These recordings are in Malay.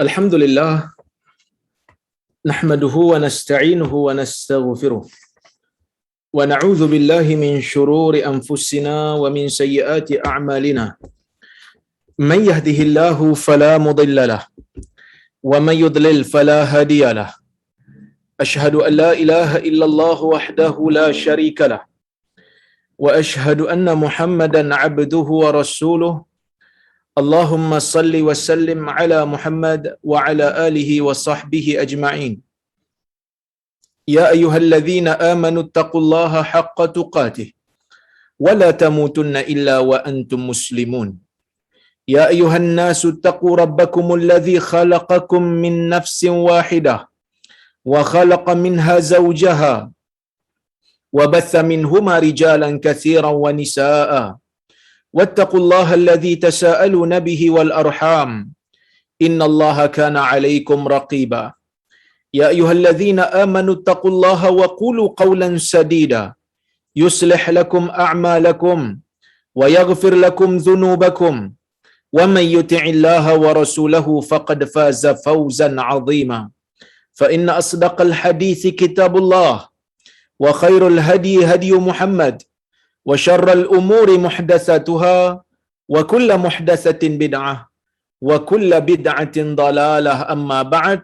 Alhamdulillah, nahmaduhu wa nasta'inuhu wa nastaghfiruh. Wa na'udzu billahi min shururi anfusina wa min sayyiati a'malina. Man yahdihillahu fala mudilla lahu wa man yudlil fala hadiya lahu. Ashhadu an la ilaha illallah wahdahu la sharika lahu wa ashhadu anna Muhammadan 'abduhu wa rasuluh. Allahumma salli wa sallim ala Muhammad wa ala alihi wa sahbihi ajma'in. Ya ayyuhalladzina amanu taqullaha haqqa tuqatih wa la tamutunna illa wa antum muslimun. Ya ayyuhan nasu taqu rabbakumul ladzi khalaqakum min nafsin wahidah wa khalaqa minha zawjaha wa batha minhuma rijalan katsiran wa nisaa'a. واتقوا الله الذي تساءلون به والأرحام إن الله كان عليكم رقيبا يا أيها الذين آمنوا اتقوا الله وقولوا قولا سديدا يصلح لكم أعمالكم ويغفر لكم ذنوبكم ومن يطع الله ورسوله فقد فاز فوزا عظيما فإن أصدق الحديث كتاب الله وخير الهدي هدي محمد وشر الأمور محدثاتها وكل محدثة بدعة وكل بدعة ضلالة أما بعد.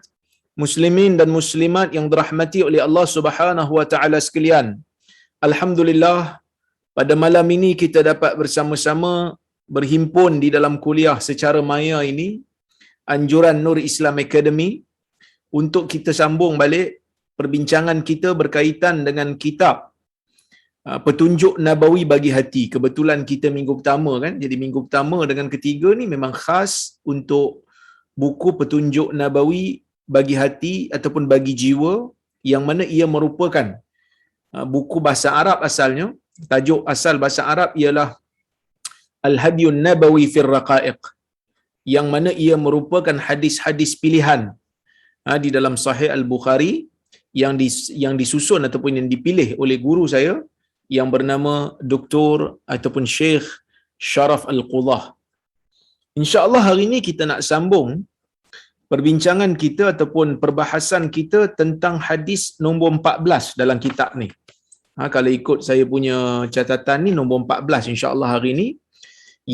Muslimin dan muslimat yang dirahmati oleh Allah Subhanahu wa taala sekalian. Alhamdulillah, pada malam ini kita dapat bersama-sama berhimpun di dalam kuliah secara maya ini, anjuran Nur Islam Academy, untuk kita sambung balik perbincangan kita berkaitan dengan kitab Petunjuk Nabawi bagi Hati. Kebetulan kita minggu pertama kan, jadi minggu pertama dengan ketiga ni memang khas untuk buku Petunjuk Nabawi bagi Hati ataupun bagi jiwa, yang mana ia merupakan buku bahasa Arab asalnya. Tajuk asal bahasa Arab ialah Al-Hadiyun Nabawi fir Raqaiq, yang mana ia merupakan hadis-hadis pilihan di dalam Sahih Al-Bukhari yang disusun ataupun yang dipilih oleh guru saya yang bernama Dr. ataupun Syekh Sharaf Al-Qudah. InsyaAllah hari ini kita nak sambung perbincangan kita ataupun perbahasan kita tentang hadis nombor 14 dalam kitab ni. Kalau ikut saya punya catatan ni, nombor 14 insyaAllah hari ini,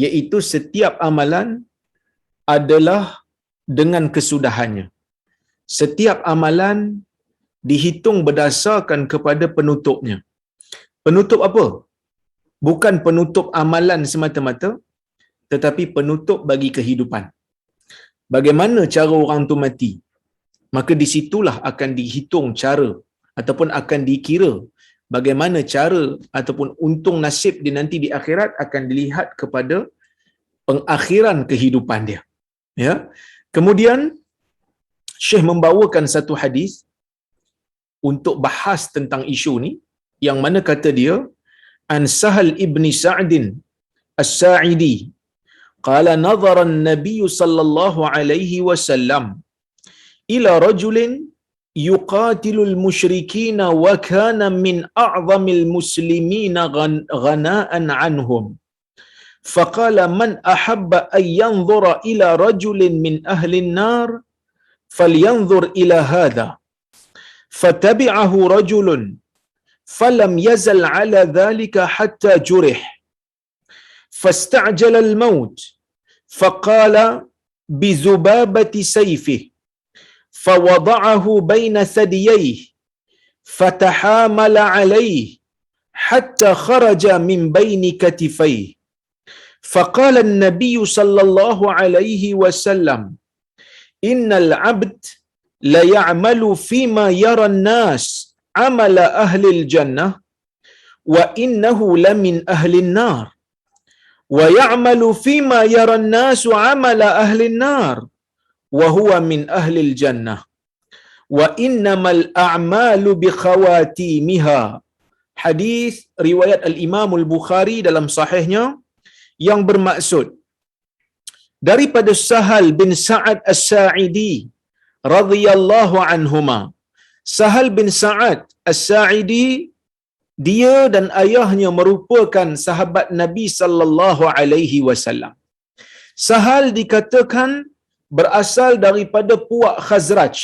iaitu setiap amalan adalah dengan kesudahannya. Setiap amalan dihitung berdasarkan kepada penutupnya. Penutup apa? Bukan penutup amalan semata-mata, tetapi penutup bagi kehidupan. Bagaimana cara orang tu mati? Maka di situlah akan dihitung cara ataupun akan dikira bagaimana cara ataupun untung nasib dia nanti di akhirat akan dilihat kepada pengakhiran kehidupan dia. Ya. Kemudian Syekh membawakan satu hadis untuk bahas tentang isu ni, yang mana kata dia, an Sahal ibni Sa'din as-Sa'idi qala nadhara an-nabiy sallallahu alaihi wasallam ila rajulin yuqatilu al-musyrikeen wa kana min a'zamil muslimin ghana'an anhum faqala man ahabba an yanzura ila rajulin min ahli an-nar falyanzur ila hadha fatabi'ahu rajulun فلم يزل على ذلك حتى جرح فاستعجل الموت فقال بذبابة سيفه فوضعه بين ثدييه فتحامل عليه حتى خرج من بين كتفيه فقال النبي صلى الله عليه وسلم إن العبد ليعمل فيما يرى الناس عمل أهل الجنة وإنه لمن أهل النار ويعمل فيما يرى الناس عمل أهل النار وهو من أهل الجنة وإنما الأعمال بخواتيمها. Hadis riwayat Al-Imam Al-Bukhari dalam sahihnya, yang bermaksud daripada Sahal bin Sa'ad As-Sa'idi radhiyallahu anhuma. Sahal bin Sa'ad As-Sa'idi, dia dan ayahnya merupakan sahabat Nabi sallallahu alaihi wasallam. Sahal dikatakan berasal daripada puak Khazraj.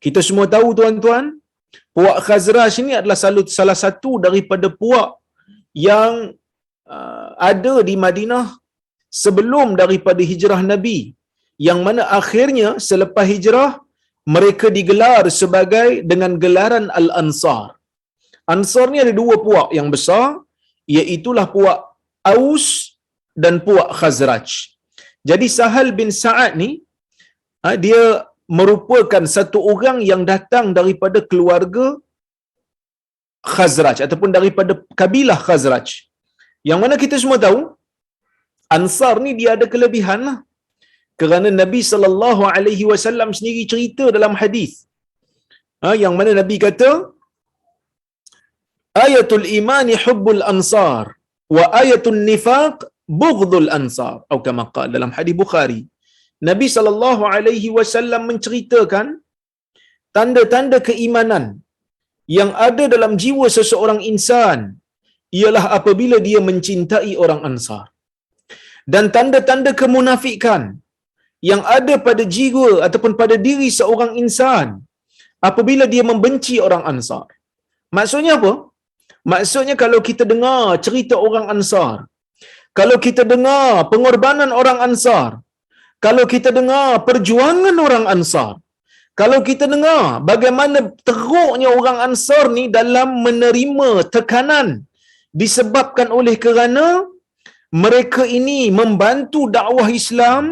Kita semua tahu tuan-tuan, puak Khazraj ini adalah salah satu daripada puak yang ada di Madinah sebelum daripada hijrah Nabi, yang mana akhirnya selepas hijrah mereka digelar sebagai dengan gelaran Al-Ansar. Ansar ni ada dua puak yang besar, iaitulah puak Aus dan puak Khazraj. Jadi Sahal bin Sa'ad ni dia merupakan satu orang yang datang daripada keluarga Khazraj ataupun daripada kabilah Khazraj. Yang mana kita semua tahu Ansar ni dia ada kelebihan lah. Kerana Nabi sallallahu alaihi wasallam sendiri cerita dalam hadis yang mana Nabi kata ayatul imani hubbul ansar wa ayatul nifaq bughdul ansar, atau kama qala dalam hadis Bukhari. Nabi sallallahu alaihi wasallam menceritakan tanda-tanda keimanan yang ada dalam jiwa seseorang insan ialah apabila dia mencintai orang Ansar. Dan tanda-tanda kemunafikan yang ada pada jiwa ataupun pada diri seorang insan apabila dia membenci orang Ansar. Maksudnya apa? Maksudnya kalau kita dengar cerita orang Ansar, kalau kita dengar pengorbanan orang Ansar, kalau kita dengar perjuangan orang Ansar, kalau kita dengar bagaimana teruknya orang Ansar ni dalam menerima tekanan disebabkan oleh kerana mereka ini membantu dakwah Islam,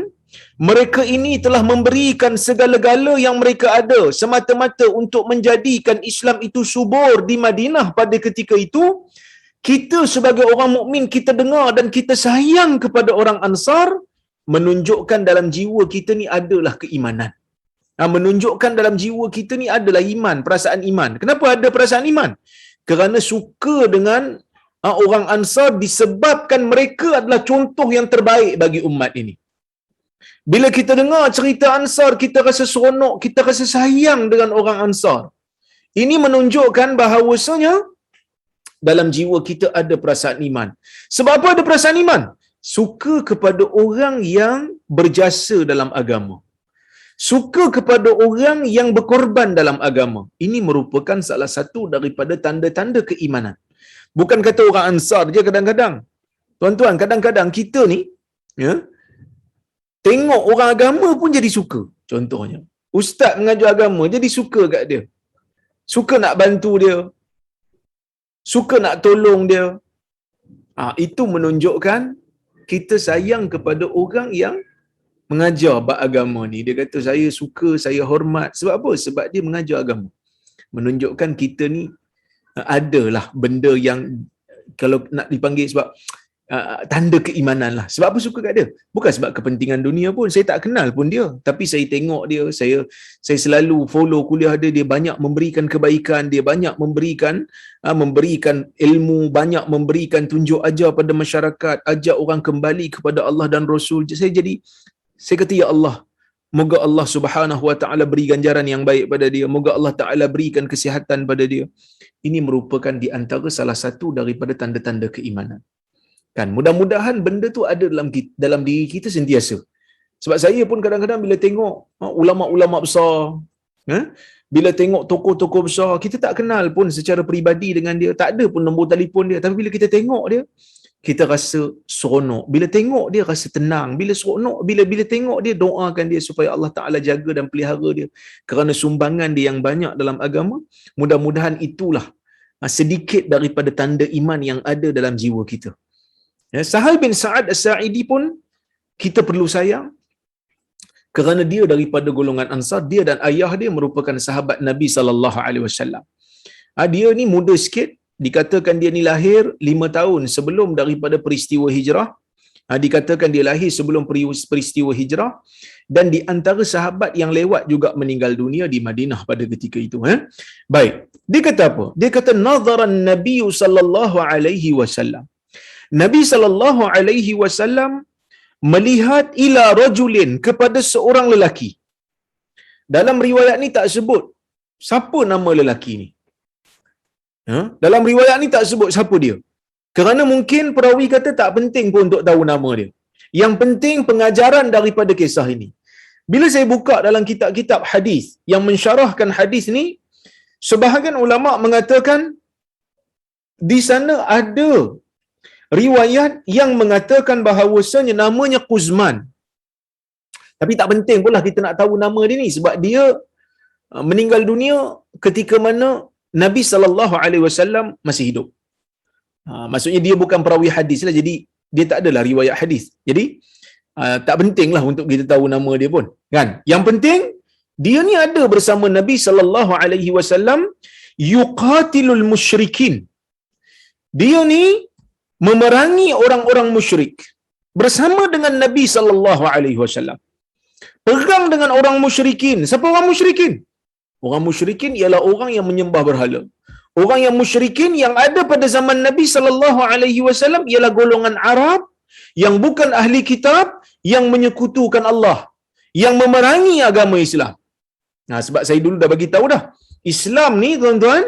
mereka ini telah memberikan segala-gala yang mereka ada semata-mata untuk menjadikan Islam itu subur di Madinah pada ketika itu. Kita sebagai orang mukmin, kita dengar dan kita sayang kepada orang Ansar, menunjukkan dalam jiwa kita ni adalah keimanan. Menunjukkan dalam jiwa kita ni adalah iman, perasaan iman. Kenapa ada perasaan iman? Kerana suka dengan orang Ansar disebabkan mereka adalah contoh yang terbaik bagi umat ini. Bila kita dengar cerita Ansar, kita rasa seronok, kita rasa sayang dengan orang Ansar. Ini menunjukkan bahawasanya dalam jiwa kita ada perasaan iman. Sebab apa ada perasaan iman? Suka kepada orang yang berjasa dalam agama. Suka kepada orang yang berkorban dalam agama. Ini merupakan salah satu daripada tanda-tanda keimanan. Bukan kata orang Ansar je kadang-kadang. Tuan-tuan, kadang-kadang kita ni tengok orang agama pun jadi suka. Contohnya, ustaz mengajar agama jadi suka kat dia. Suka nak bantu dia. Suka nak tolong dia. Itu menunjukkan kita sayang kepada orang yang mengajar bab agama ni. Dia kata saya suka, saya hormat. Sebab apa? Sebab dia mengajar agama. Menunjukkan kita ni adalah benda yang kalau nak dipanggil sebab tanda keimanan lah. Sebab apa suka kat dia? Bukan sebab kepentingan dunia pun. Saya tak kenal pun dia. Tapi saya tengok dia, saya selalu follow kuliah dia. Dia banyak memberikan kebaikan, dia banyak memberikan ilmu, banyak memberikan tunjuk ajar pada masyarakat, ajak orang kembali kepada Allah dan Rasul. Saya kata, ya Allah, moga Allah Subhanahu Wa Taala beri ganjaran yang baik pada dia. Moga Allah Taala berikan kesihatan pada dia. Ini merupakan di antara salah satu daripada tanda-tanda keimanan. Kan, mudah-mudahan benda tu ada dalam diri kita sentiasa. Sebab saya pun kadang-kadang bila tengok ulama-ulama besar, bila tengok tokoh-tokoh besar, kita tak kenal pun secara peribadi dengan dia, tak ada pun nombor telefon dia, tapi bila kita tengok dia, kita rasa seronok. Bila tengok dia rasa tenang, bila seronok, bila tengok dia doakan dia supaya Allah Taala jaga dan pelihara dia kerana sumbangan dia yang banyak dalam agama. Mudah-mudahan itulah sedikit daripada tanda iman yang ada dalam jiwa kita. Sahal bin Sa'ad As-Sa'idi pun kita perlu sayang kerana dia daripada golongan Ansar. Dia dan ayah dia merupakan sahabat Nabi sallallahu alaihi wasallam. Dia ni muda sikit, dikatakan dia ni lahir 5 tahun sebelum daripada peristiwa hijrah. Dikatakan dia lahir sebelum peristiwa hijrah, dan di antara sahabat yang lewat juga meninggal dunia di Madinah pada ketika itu. Baik, dia kata apa? Dia kata nazaran Nabi sallallahu alaihi wasallam. Nabi sallallahu alaihi wasallam melihat ila rajulin, kepada seorang lelaki. Dalam riwayat ni tak sebut siapa nama lelaki ni. Dalam riwayat ni tak sebut siapa dia. Kerana mungkin perawi kata tak penting pun untuk tahu nama dia. Yang penting pengajaran daripada kisah ini. Bila saya buka dalam kitab-kitab hadis yang mensyarahkan hadis ni, sebahagian ulama mengatakan di sana ada riwayat yang mengatakan bahawasanya namanya Quzman. Tapi tak penting pula kita nak tahu nama dia ni, sebab dia meninggal dunia ketika mana Nabi SAW masih hidup. Maksudnya dia bukan perawi hadis lah, jadi dia tak adalah riwayat hadis. Jadi tak pentinglah untuk kita tahu nama dia pun, kan? Yang penting dia ni ada bersama Nabi SAW yuqatilul musyrikin. Dia ni memerangi orang-orang musyrik bersama dengan Nabi SAW. Perang dengan orang musyrikin. Siapa orang musyrikin? Orang musyrikin ialah orang yang menyembah berhala. Orang yang musyrikin yang ada pada zaman Nabi SAW ialah golongan Arab yang bukan ahli kitab, yang menyekutukan Allah, yang memerangi agama Islam. Nah, sebab saya dulu dah bagi tahu dah, Islam ni tuan-tuan,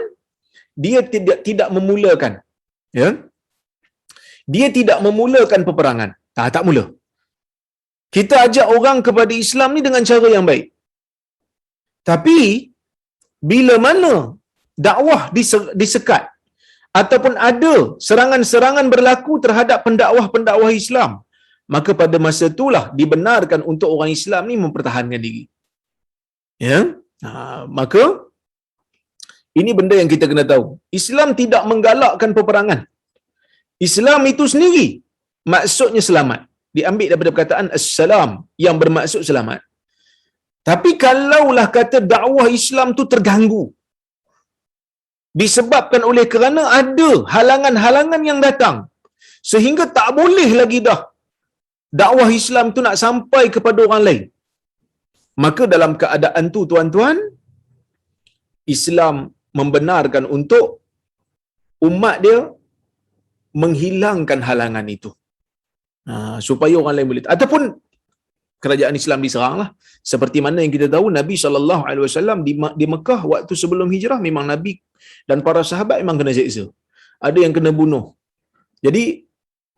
dia tidak memulakan, ya. Dia tidak memulakan peperangan. Tak mula. Kita ajak orang kepada Islam ni dengan cara yang baik. Tapi bila mana dakwah disekat ataupun ada serangan-serangan berlaku terhadap pendakwah-pendakwah Islam, maka pada masa itulah dibenarkan untuk orang Islam ni mempertahankan diri. Ya? Maka ini benda yang kita kena tahu. Islam tidak menggalakkan peperangan. Islam itu sendiri maksudnya selamat. Diambil daripada perkataan assalam yang bermaksud selamat. Tapi kalaulah kata dakwah Islam tu terganggu disebabkan oleh kerana ada halangan-halangan yang datang sehingga tak boleh lagi dah dakwah Islam tu nak sampai kepada orang lain, maka dalam keadaan tu tuan-tuan, Islam membenarkan untuk umat dia menghilangkan halangan itu, supaya orang lain boleh, ataupun kerajaan Islam diseranglah. Seperti mana yang kita tahu, Nabi SAW di Mekah waktu sebelum hijrah, memang Nabi dan para sahabat memang kena seksa. Ada yang kena bunuh. Jadi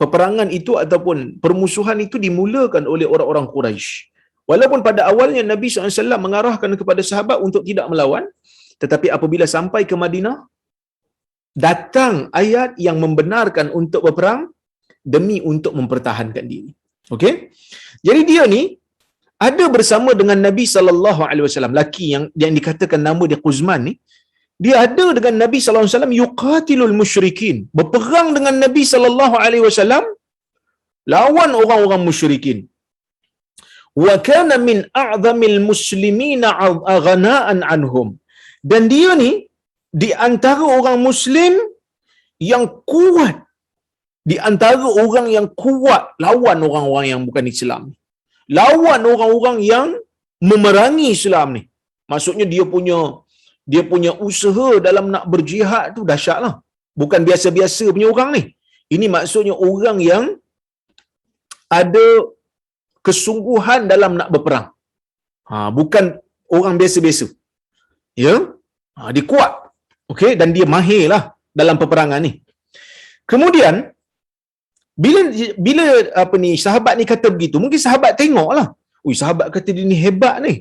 peperangan itu ataupun permusuhan itu dimulakan oleh orang-orang Quraisy. Walaupun pada awalnya Nabi SAW mengarahkan kepada sahabat untuk tidak melawan, tetapi apabila sampai ke Madinah, datang ayat yang membenarkan untuk berperang demi untuk mempertahankan diri. Okey? Jadi dia ni ada bersama dengan Nabi SAW, laki yang dikatakan nama dia Quzman ni, dia ada dengan Nabi SAW yuqatilul musyrikin, berperang dengan Nabi SAW lawan orang-orang musyrikin. Wa kana min a'zamil muslimina aghna'an anhum, dan dia ni di antara orang muslim yang kuat, di antara orang yang kuat lawan orang-orang yang bukan Islam, lawan orang-orang yang memerangi Islam ni. Maksudnya dia punya usaha dalam nak berjihad tu dahsyatlah. Bukan biasa-biasa punya orang ni. Ini maksudnya orang yang ada kesungguhan dalam nak berperang. Bukan orang biasa-biasa. Ya? Dia kuat. Okey, dan dia mahirlah dalam peperangan ni. Kemudian bila sahabat ni kata begitu, mungkin sahabat tengoklah. Sahabat kata dia ni hebat ni.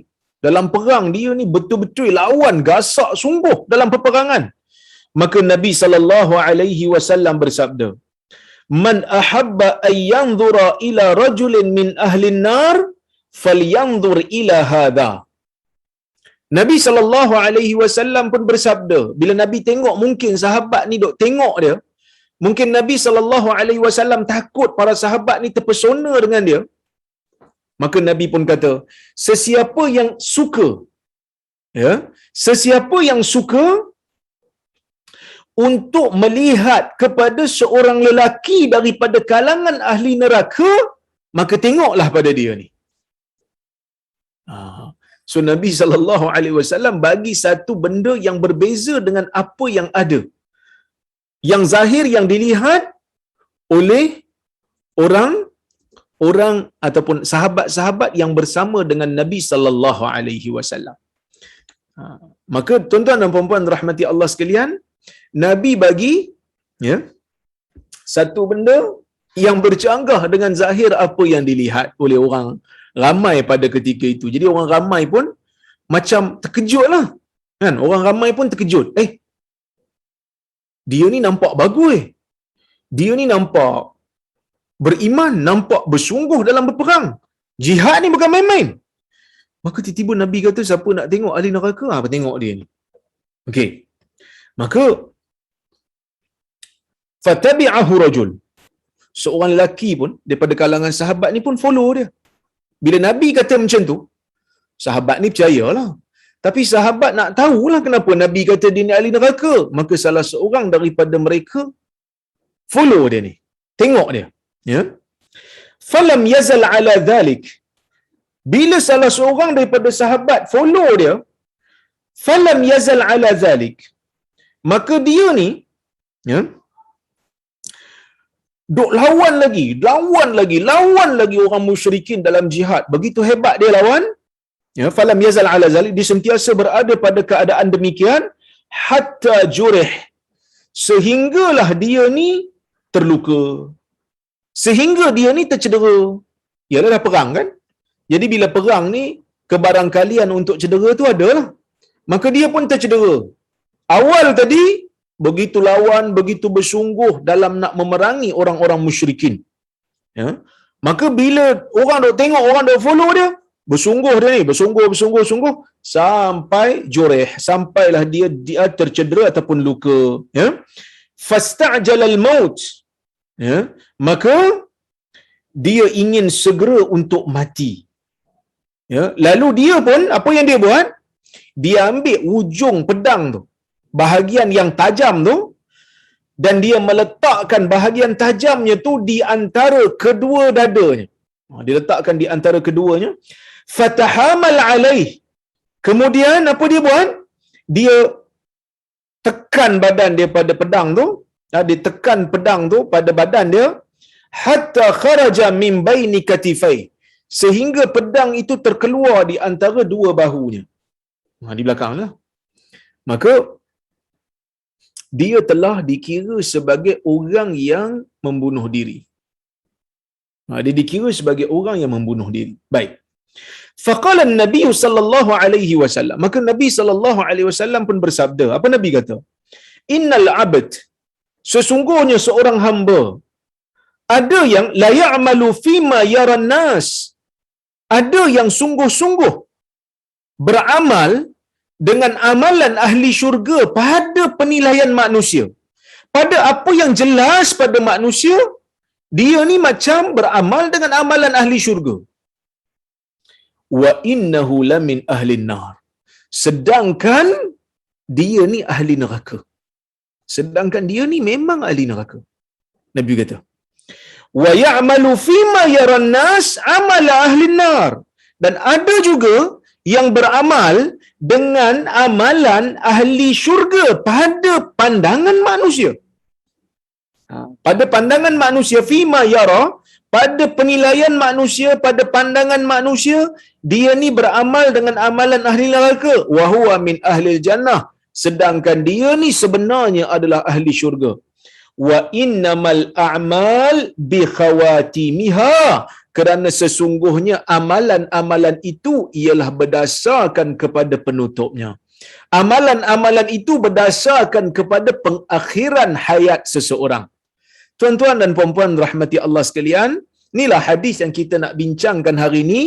Dalam perang dia ni betul-betul lawan gasak sungguh dalam peperangan. Maka Nabi SAW bersabda, "Man ahabba an yanzura ila rajulin min ahli an-nar falyanzur ila hadha." Nabi SAW pun bersabda, bila Nabi tengok mungkin sahabat ni dok tengok dia, mungkin Nabi SAW takut para sahabat ni terpesona dengan dia, maka Nabi pun kata, sesiapa yang suka, ya, sesiapa yang suka untuk melihat kepada seorang lelaki daripada kalangan ahli neraka, maka tengoklah pada dia ni. So Nabi SAW bagi satu benda yang berbeza dengan apa yang ada, yang zahir, yang dilihat oleh orang ataupun sahabat-sahabat yang bersama dengan Nabi SAW. Maka tuan-tuan dan puan-puan rahmati Allah sekalian, Nabi bagi satu benda yang bercanggah dengan zahir apa yang dilihat oleh orang ramai pada ketika itu. Jadi orang ramai pun macam terkejut lah. Kan? Orang ramai pun terkejut. Dia ni nampak bagus. Dia ni nampak beriman, nampak bersungguh dalam berperang. Jihad ni bukan main-main. Maka tiba-tiba Nabi kata, siapa nak tengok ahli neraka? Apa tengok dia ni. Okey. Maka fatabi'ahu rajul. Seorang lelaki pun daripada kalangan sahabat ni pun follow dia. Bila Nabi kata macam tu, sahabat ni percayalah. Tapi sahabat nak tahulah kenapa Nabi kata dia ni ahli neraka. Maka salah seorang daripada mereka follow dia ni. Tengok dia. Ya. Falam yazal ala dhalik. Bila salah seorang daripada sahabat follow dia, falam yazal ala dhalik. Maka dia ni, ya, duk lawan lagi orang musyrikin dalam jihad. Begitu hebat dia lawan. Ya, falam yazal ala zalik, dia sentiasa berada pada keadaan demikian hatta jurih, sehinggalah dia ni terluka, sehingga dia ni tercedera. Yalah dah perang kan. Jadi bila perang ni kebarangkalian untuk cedera tu adalah. Maka dia pun tercedera. Awal tadi begitu lawan, begitu bersungguh dalam nak memerangi orang-orang musyrikin. Ya. Maka bila orang dok tengok, orang dok follow dia, bersungguh dia ni, bersungguh sampai jurih, sampailah dia tercedera ataupun luka. Ya. Fasta'jala al-maut. Ya. Maka dia ingin segera untuk mati. Ya. Lalu dia pun apa yang dia buat? Dia ambil ujung pedang tu, bahagian yang tajam tu, dan dia meletakkan bahagian tajamnya tu di antara kedua dadanya. Dia letakkan di antara keduanya. Fatahamal alaih. Kemudian apa dia buat? Dia tekan badan dia pada pedang tu. Dia tekan pedang tu pada badan dia. Hatta kharaja min baini katifai. Sehingga pedang itu terkeluar di antara dua bahunya. Di belakang lah. Maka dia telah dikira sebagai orang yang membunuh diri. Dia dikira sebagai orang yang membunuh diri. Baik. Faqala an-nabiy sallallahu alaihi wasallam. Maka Nabi sallallahu alaihi wasallam pun bersabda. Apa Nabi kata? Innal 'abd, sesungguhnya seorang hamba, ada yang la ya'malu fima yara nas. Ada yang sungguh-sungguh beramal dengan amalan ahli syurga pada penilaian manusia. Pada apa yang jelas pada manusia, dia ni macam beramal dengan amalan ahli syurga. Wa innahu lamin ahli nar. Sedangkan dia ni ahli neraka. Sedangkan dia ni memang ahli neraka. Nabi kata, wa ya'malu fima yaran nas amala ahli nar. Dan ada juga yang beramal dengan amalan ahli syurga pada pandangan manusia. Pada pandangan manusia, fima yara, pada penilaian manusia, pada pandangan manusia, dia ni beramal dengan amalan ahli neraka. Wa huwa min ahli jannah. Sedangkan dia ni sebenarnya adalah ahli syurga. Wa innamal a'mal bi khawatimiha. Kerana sesungguhnya amalan-amalan itu ialah berdasarkan kepada penutupnya. Amalan-amalan itu berdasarkan kepada pengakhiran hayat seseorang. Tuan-tuan dan puan-puan rahmati Allah sekalian, inilah hadis yang kita nak bincangkan hari ini.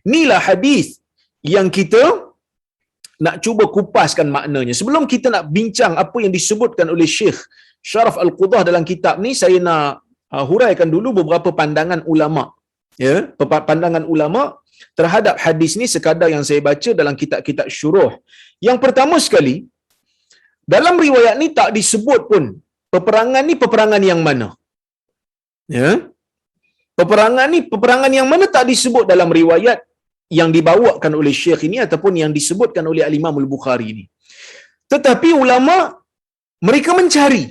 Inilah hadis yang kita nak cuba kupaskan maknanya. Sebelum kita nak bincang apa yang disebutkan oleh Syekh Sharaf Al-Qudah dalam kitab ni, saya nak huraikan dulu beberapa pandangan ulama. Ya, pandangan ulama terhadap hadis ni sekadar yang saya baca dalam kitab-kitab syuruh. Yang pertama sekali, dalam riwayat ni tak disebut pun peperangan ni peperangan yang mana. Ya. Peperangan yang mana tak disebut dalam riwayat yang dibawakan oleh Syekh ini ataupun yang disebutkan oleh Al-Imam Al-Bukhari ini. Tetapi ulama mereka mencari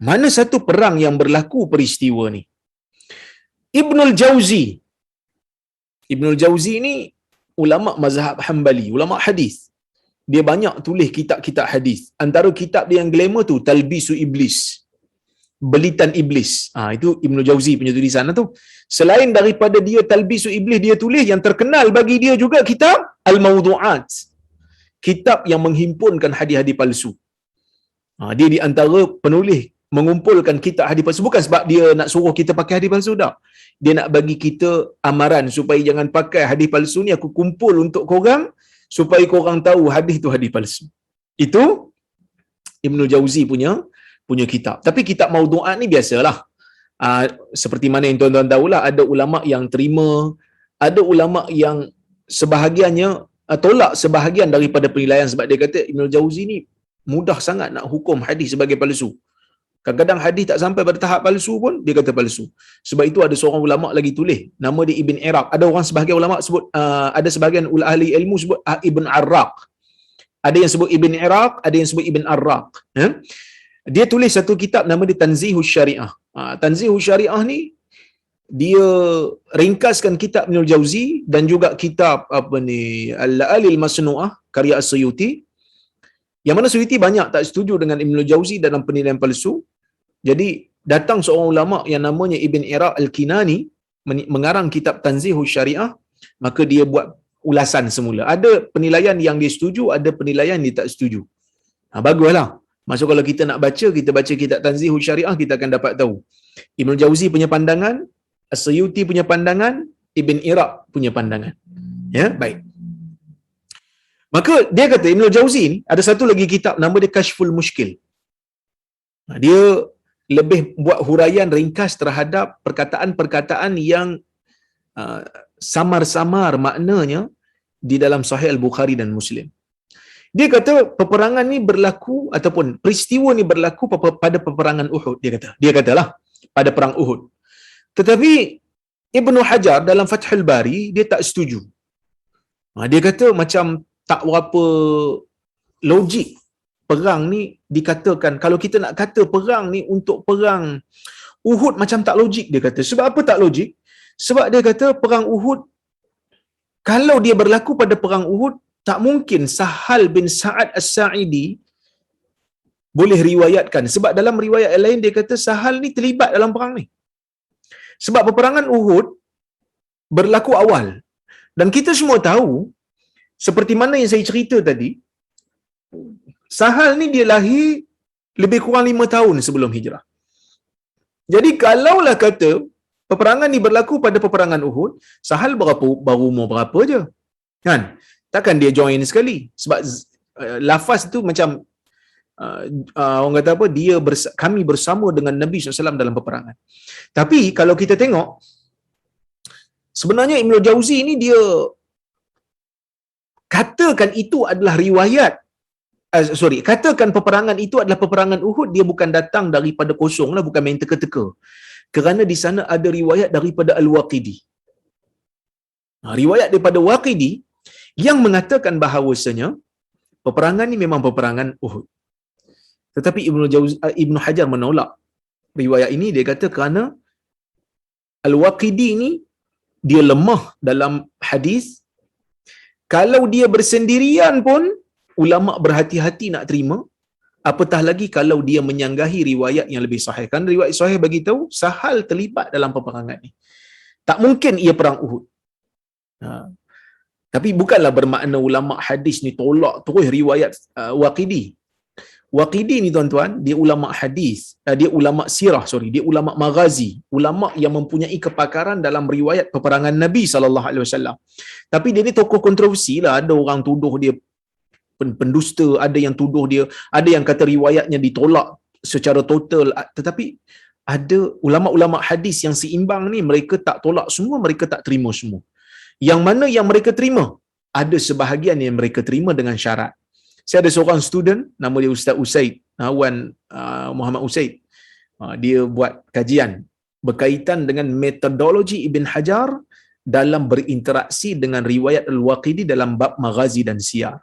mana satu perang yang berlaku peristiwa ni. Ibnul Jauzi ni ulama mazhab Hanbali, ulama hadis. Dia banyak tulis kitab-kitab hadis. Antara kitab dia yang glamour tu Talbisu Iblis. belitan iblis. Itu Ibnu Jauzi punya tulisan tu. Selain daripada dia Talbisu Iblis, dia tulis yang terkenal bagi dia juga kitab Al-Mawdu'at. Kitab yang menghimpunkan hadis-hadis palsu. Dia di antara penulis mengumpulkan kitab hadis palsu, bukan sebab dia nak suruh kita pakai hadis palsu dah. Dia nak bagi kita amaran supaya jangan pakai hadis palsu ni, aku kumpul untuk korang supaya korang tahu hadis tu hadis palsu. Itu Ibnu Jauzi punya kitab. Tapi kitab Mawdu'at ni biasalah. Seperti mana yang tuan-tuan tahulah, ada ulama yang terima, ada ulama yang sebahagiannya tolak sebahagian daripada penilaian, sebab dia kata Ibnu Jauzi ni mudah sangat nak hukum hadis sebagai palsu. Kadang-kadang hadis tak sampai pada tahap palsu pun dia kata palsu. Sebab itu ada seorang ulama lagi tulis, nama dia Ibn Iraq. Ada orang sebahagian ulama sebut, ada sebahagian ahli ilmu sebut Ibn Arraq. Ada yang sebut Ibn Iraq, ada yang sebut Ibn Arraq. Dia tulis satu kitab nama dia Tanzihus Syariah. Tanzihus Syariah ni dia ringkaskan kitab Ibnul Jauzi dan juga kitab Al-La'alil Masnu'ah karya As-Suyuti. Yang mana Suyuti banyak tak setuju dengan Ibnul Jauzi dalam penilaian palsu. Jadi datang seorang ulama yang namanya Ibn Iraq Al-Kinani mengarang kitab Tanzihus Syariah, maka dia buat ulasan semula. Ada penilaian yang dia setuju, ada penilaian dia tak setuju. Baguslah. Maksud kalau kita nak baca, kita baca kitab Tanzihus Syariah, kita akan dapat tahu Ibnul Jauzi punya pandangan, As-Suyuti punya pandangan, Ibn Iraq punya pandangan. Ya, baik. Maka dia kata Ibnul Jauzi ni ada satu lagi kitab nama dia Kashful Mushkil. Dia lebih buat huraian ringkas terhadap perkataan-perkataan yang samar-samar maknanya di dalam Sahih Al-Bukhari dan Muslim. Dia kata peperangan ni berlaku ataupun peristiwa ni berlaku pada peperangan Uhud, dia katalah pada perang Uhud. Tetapi Ibnu Hajar dalam Fathul Bari dia tak setuju. Dia kata macam tak berapa logik perang ni dikatakan. Kalau kita nak kata perang ni untuk perang Uhud macam tak logik, dia kata. Sebab apa tak logik? Sebab dia kata perang Uhud, kalau dia berlaku pada perang Uhud, tak mungkin Sahal bin Sa'ad As-Sa'idi boleh riwayatkan. Sebab dalam riwayat lain dia kata Sahal ni terlibat dalam perang ni. Sebab peperangan Uhud berlaku awal. Dan kita semua tahu, seperti mana yang saya cerita tadi, Sahal ni dia lahir lebih kurang 5 tahun sebelum hijrah. Jadi kalaulah kata peperangan ni berlaku pada peperangan Uhud, Sahal baru umur berapa je? Kan? Takkan dia join sekali. Sebab lafaz tu macam orang kata apa, kami bersama dengan Nabi SAW dalam peperangan. Tapi kalau kita tengok, sebenarnya Ibnu Jauzi ni dia katakan itu adalah riwayat, katakan peperangan itu adalah peperangan Uhud, dia bukan datang daripada kosong lah, bukan main teka-teka. Kerana di sana ada riwayat daripada Al-Waqidi. Riwayat daripada Waqidi yang mengatakan bahawasanya peperangan ni memang peperangan Uhud. Tetapi Ibnu Hajar menolak riwayat ini. Dia kata kerana Al-Waqidi ni dia lemah dalam hadis. Kalau dia bersendirian pun ulama berhati-hati nak terima, apatah lagi kalau dia menyanggahi riwayat yang lebih sahih. Kan riwayat sahih bagi tahu Sahal terlibat dalam peperangan ni. Tak mungkin ia perang Uhud. Tapi bukanlah bermakna ulama hadis ni tolak terus riwayat Waqidi. Waqidi ni tuan-tuan, dia ulama hadis, dia ulama sirah, dia ulama maghazi, ulama yang mempunyai kepakaran dalam riwayat peperangan Nabi SAW. Tapi dia ni tokoh kontroversi lah. Ada orang tuduh dia pendusta, ada yang tuduh dia, ada yang kata riwayatnya ditolak secara total. Tetapi ada ulama-ulama hadis yang seimbang ni, mereka tak tolak semua, mereka tak terima semua. Yang mana yang mereka terima, ada sebahagian yang mereka terima dengan syarat. Saya ada seorang student, nama dia Ustaz Usaid, Wan Muhammad Usaid. Dia buat kajian berkaitan dengan metodologi Ibn Hajar dalam berinteraksi dengan riwayat Al-Waqidi dalam bab maghazi dan siyar.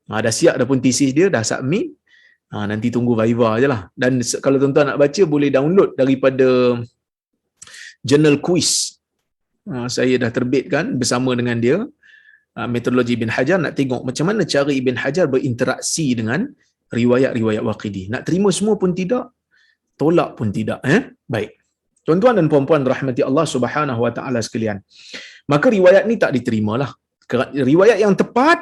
Dah siap dah pun tesis dia, dah submit. Nanti tunggu viva je lah. Dan kalau tuan-tuan nak baca, boleh download daripada Journal Quiz. Saya dah terbitkan bersama dengan dia, metodologi Ibn Hajar. Nak tengok macam mana cara Ibn Hajar berinteraksi dengan riwayat-riwayat Waqidi. Nak terima semua pun tidak, tolak pun tidak. Baik. Tuan-tuan dan puan-puan rahmati Allah Subhanahu wa taala sekalian. Maka riwayat ni tak diterimalah. Riwayat yang tepat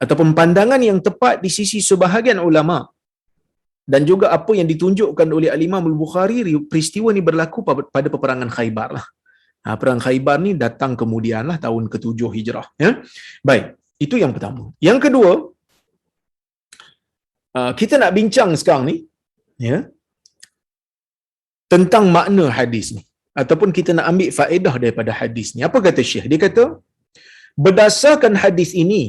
ataupun pandangan yang tepat di sisi sebahagian ulama dan juga apa yang ditunjukkan oleh Al-Imam Al-Bukhari, peristiwa ni berlaku pada peperangan Khaybar lah. Perang Khaybar ni datang kemudianlah tahun ke-7 Hijrah. Baik, itu yang pertama. Yang kedua, kita nak bincang sekarang ni tentang makna hadis ni, ataupun kita nak ambil faedah daripada hadis ni. Apa kata Syekh? Dia kata, berdasarkan hadis ini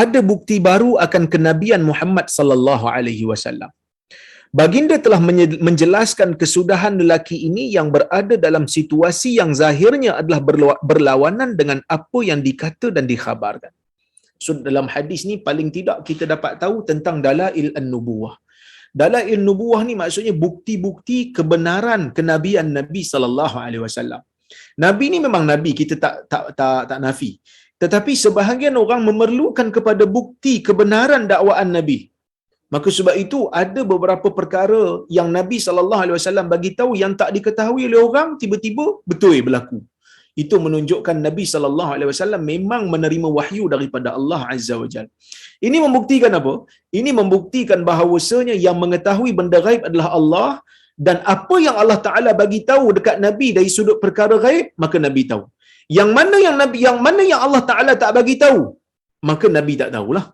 ada bukti baru akan kenabian Muhammad sallallahu alaihi wasallam. Baginda telah menjelaskan kesudahan lelaki ini yang berada dalam situasi yang zahirnya adalah berlawanan dengan apa yang dikata dan dikhabarkan. So dalam hadis ni paling tidak kita dapat tahu tentang dalail an-nubuwah. Dalail nubuwah ni maksudnya bukti-bukti kebenaran kenabian Nabi sallallahu alaihi wasallam. Nabi ni memang nabi, kita tak nafi. Tetapi sebahagian orang memerlukan kepada bukti kebenaran dakwaan Nabi. Maka sebab itu ada beberapa perkara yang Nabi sallallahu alaihi wasallam bagi tahu yang tak diketahui oleh orang, tiba-tiba betul berlaku. Itu menunjukkan Nabi sallallahu alaihi wasallam memang menerima wahyu daripada Allah Azza wa Jalla. Ini membuktikan apa? Ini membuktikan bahawasanya yang mengetahui benda ghaib adalah Allah, dan apa yang Allah Taala bagi tahu dekat Nabi dari sudut perkara ghaib, maka Nabi tahu. Yang mana yang Allah Taala tak bagi tahu, maka Nabi tak tahulah.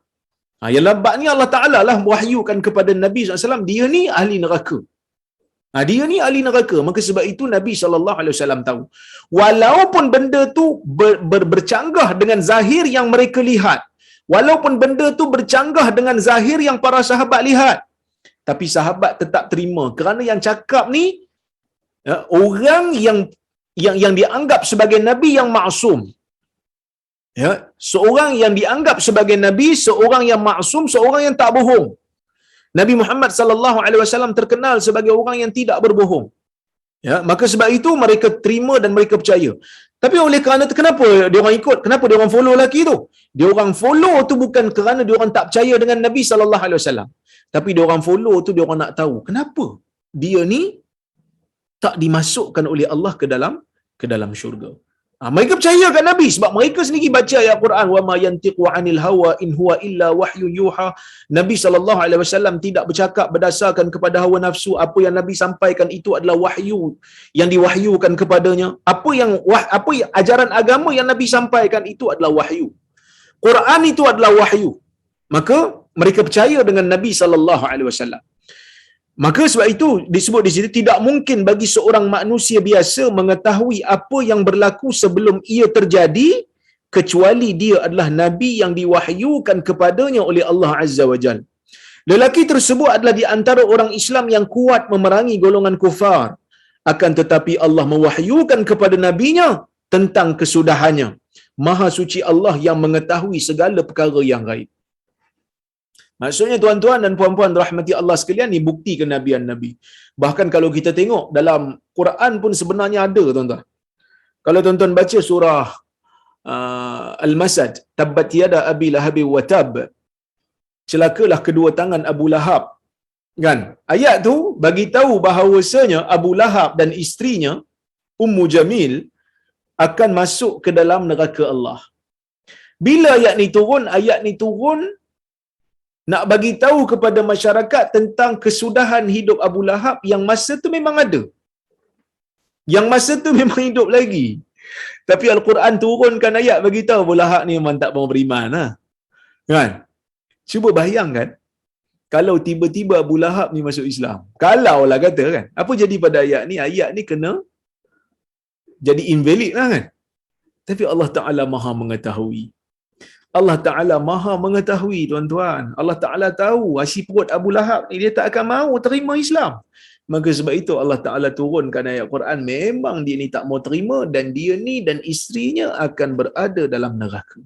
Yang labak ni Allah Taala lah wahyukan kepada Nabi SAW, dia ni ahli neraka. Dia ni ahli neraka. Maka sebab itu Nabi SAW tahu. Walaupun benda tu bercanggah dengan zahir yang mereka lihat, walaupun benda tu bercanggah dengan zahir yang para sahabat lihat, tapi sahabat tetap terima, kerana yang cakap ni orang yang dianggap sebagai nabi yang maksum. Seorang yang dianggap sebagai nabi, seorang yang maksum, seorang yang tak bohong. Nabi Muhammad sallallahu alaihi wasallam terkenal sebagai orang yang tidak berbohong. Maka sebab itu mereka terima dan mereka percaya. Tapi oleh kerana kenapa dia orang ikut? Kenapa dia orang follow lelaki tu? Dia orang follow tu bukan kerana dia orang tak percaya dengan Nabi sallallahu alaihi wasallam. Tapi dia orang follow tu dia orang nak tahu kenapa dia ni tak dimasukkan oleh Allah ke dalam syurga. Mereka percaya kat Nabi sebab mereka sendiri baca ayat Quran, wa ma yantiqu anil hawa in huwa illa wahyun yuha. Nabi sallallahu alaihi wasallam tidak bercakap berdasarkan kepada hawa nafsu. Apa yang Nabi sampaikan itu adalah wahyu yang diwahyukan kepadanya. Apa yang ajaran agama yang Nabi sampaikan itu adalah wahyu. Quran itu adalah wahyu. Maka mereka percaya dengan Nabi sallallahu alaihi wasallam. Maka sebab itu disebut di situ, tidak mungkin bagi seorang manusia biasa mengetahui apa yang berlaku sebelum ia terjadi kecuali dia adalah nabi yang diwahyukan kepadanya oleh Allah Azza wa Jalla. Lelaki tersebut adalah di antara orang Islam yang kuat memerangi golongan kufar, akan tetapi Allah mewahyukan kepada nabinya tentang kesudahannya. Maha suci Allah yang mengetahui segala perkara yang gaib. Maksudnya tuan-tuan dan puan-puan rahmati Allah sekalian, ni bukti kenabian Nabi. Bahkan kalau kita tengok dalam Quran pun sebenarnya ada tuan-tuan. Kalau tuan-tuan baca surah Al-Masad, tabbat yada abi lahab wa tab, celakalah kedua tangan Abu Lahab, kan? Ayat tu bagi tahu bahawasanya Abu Lahab dan isterinya Ummu Jamil akan masuk ke dalam neraka Allah. Bila ayat ni turun nak bagi tahu kepada masyarakat tentang kesudahan hidup Abu Lahab yang masa tu memang ada. Yang masa tu memang hidup lagi. Tapi Al-Quran turunkan ayat bagi tahu Abu Lahab ni memang tak mau beriman lah. Kan? Cuba bayangkan kalau tiba-tiba Abu Lahab ni masuk Islam. Kalau lah kata kan. Apa jadi pada ayat ni? Ayat ni kena jadi invalid lah kan. Tapi Allah Ta'ala maha mengetahui. Allah Ta'ala maha mengetahui tuan-tuan. Allah Ta'ala tahu isi perut Abu Lahab ni dia tak akan mahu terima Islam. Maka sebab itu Allah Ta'ala turunkan ayat Quran, memang dia ni tak mau terima dan dia ni dan isterinya akan berada dalam neraka.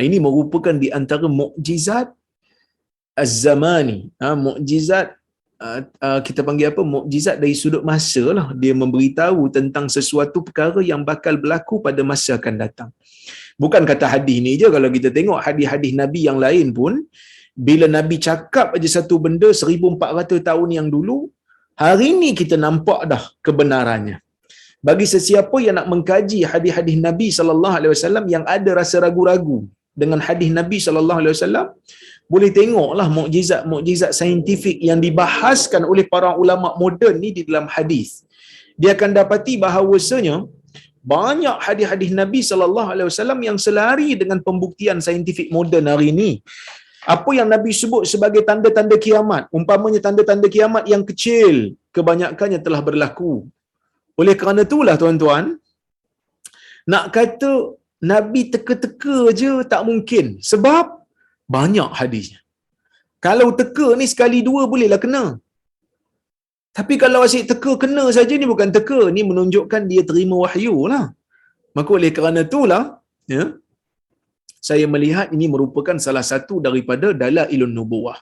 Ini merupakan di antara mukjizat az-zamani. Mukjizat kita panggil apa? Mukjizat dari sudut masa lah. Dia memberitahu tentang sesuatu perkara yang bakal berlaku pada masa akan datang. Bukan kata hadis ni je, kalau kita tengok hadis-hadis Nabi yang lain pun, Bila Nabi cakap aja satu benda 1400 tahun yang dulu, hari ni kita nampak dah kebenarannya. Bagi sesiapa yang nak mengkaji hadis-hadis Nabi sallallahu alaihi wasallam yang ada rasa ragu-ragu dengan hadis Nabi sallallahu alaihi wasallam, boleh tengoklah mukjizat-mukjizat saintifik yang dibahaskan oleh para ulama moden ni di dalam hadis. Dia akan dapati bahawasanya banyak hadis-hadis Nabi sallallahu alaihi wasallam yang selari dengan pembuktian saintifik moden hari ini. Apa yang Nabi sebut sebagai tanda-tanda kiamat, umpamanya tanda-tanda kiamat yang kecil, kebanyakannya telah berlaku. Oleh kerana itulah tuan-tuan, nak kata Nabi teka-teka je tak mungkin, sebab banyak hadisnya. Kalau teka ni sekali dua bolehlah kena. Tapi kalau asyik teka kena saja ni bukan teka, ni menunjukkan dia terima wahyu lah. Maka oleh kerana itulah, ya, saya melihat ini merupakan salah satu daripada dalailun nubuwah.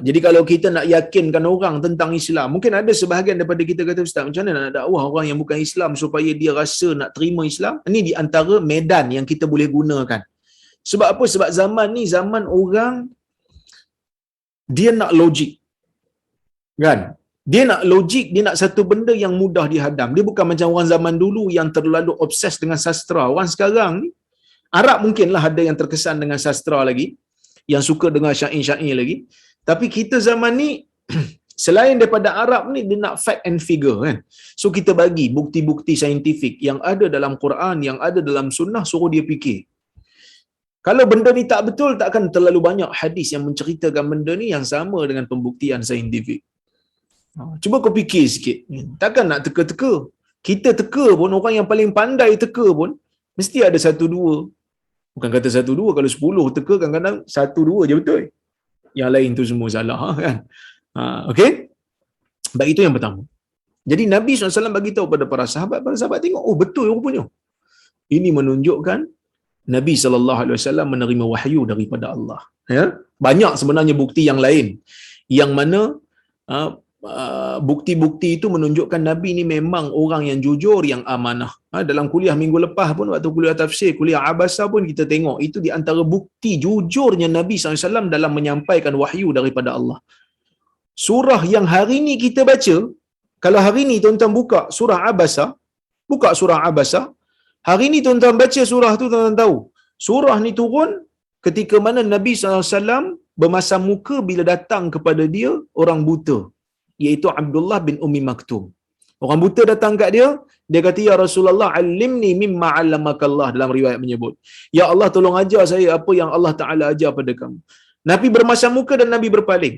Jadi kalau kita nak yakinkan orang tentang Islam, mungkin ada sebahagian daripada kita kata, Ustaz, macam mana nak dakwah orang yang bukan Islam supaya dia rasa nak terima Islam? Ini di antara medan yang kita boleh gunakan. Sebab apa? Sebab zaman ni zaman orang dia nak logik. Kan? Dia nak logik, dia nak satu benda yang mudah dihadam. Dia bukan macam orang zaman dulu yang terlalu obses dengan sastra. Orang sekarang ni, Arab mungkinlah ada yang terkesan dengan sastra lagi, yang suka dengan syair-syair lagi. Tapi kita zaman ni, selain daripada Arab ni, dia nak fact and figure kan. So kita bagi bukti-bukti saintifik yang ada dalam Quran, yang ada dalam sunnah, suruh dia fikir. Kalau benda ni tak betul, takkan terlalu banyak hadis yang menceritakan benda ni yang sama dengan pembuktian saintifik. Cuba kau fikir sikit. Takkan nak teka-teka. Kita teka pun, orang yang paling pandai teka pun, mesti ada satu dua. Bukan kata satu dua, kalau 10 teka, kadang-kadang satu dua je betul. Yang lain tu semua salah kan. Okey? Baik, itu yang pertama. Jadi Nabi SAW bagi tahu pada para sahabat tengok, oh betul rupanya. Ini menunjukkan Nabi SAW menerima wahyu daripada Allah. Ya? Banyak sebenarnya bukti yang lain yang mana bukti-bukti itu menunjukkan Nabi ni memang orang yang jujur, yang amanah. Dalam kuliah minggu lepas pun, waktu kuliah tafsir, kuliah Abasa pun kita tengok, itu di antara bukti jujurnya Nabi SAW dalam menyampaikan wahyu daripada Allah. Surah yang hari ni kita baca, kalau hari ni tuan-tuan buka surah Abasa, hari ni tuan-tuan baca surah tu, tuan-tuan tahu, surah ni turun ketika mana Nabi SAW bermasam muka bila datang kepada dia orang buta, iaitu Abdullah bin Ummi Maktum. Orang buta datang kat dia, dia kata, ya Rasulullah, alimni mimma 'allamakallah, dalam riwayat menyebut, ya Allah, tolong ajar saya apa yang Allah Taala ajar pada kamu. Nabi bermasam muka dan Nabi berpaling.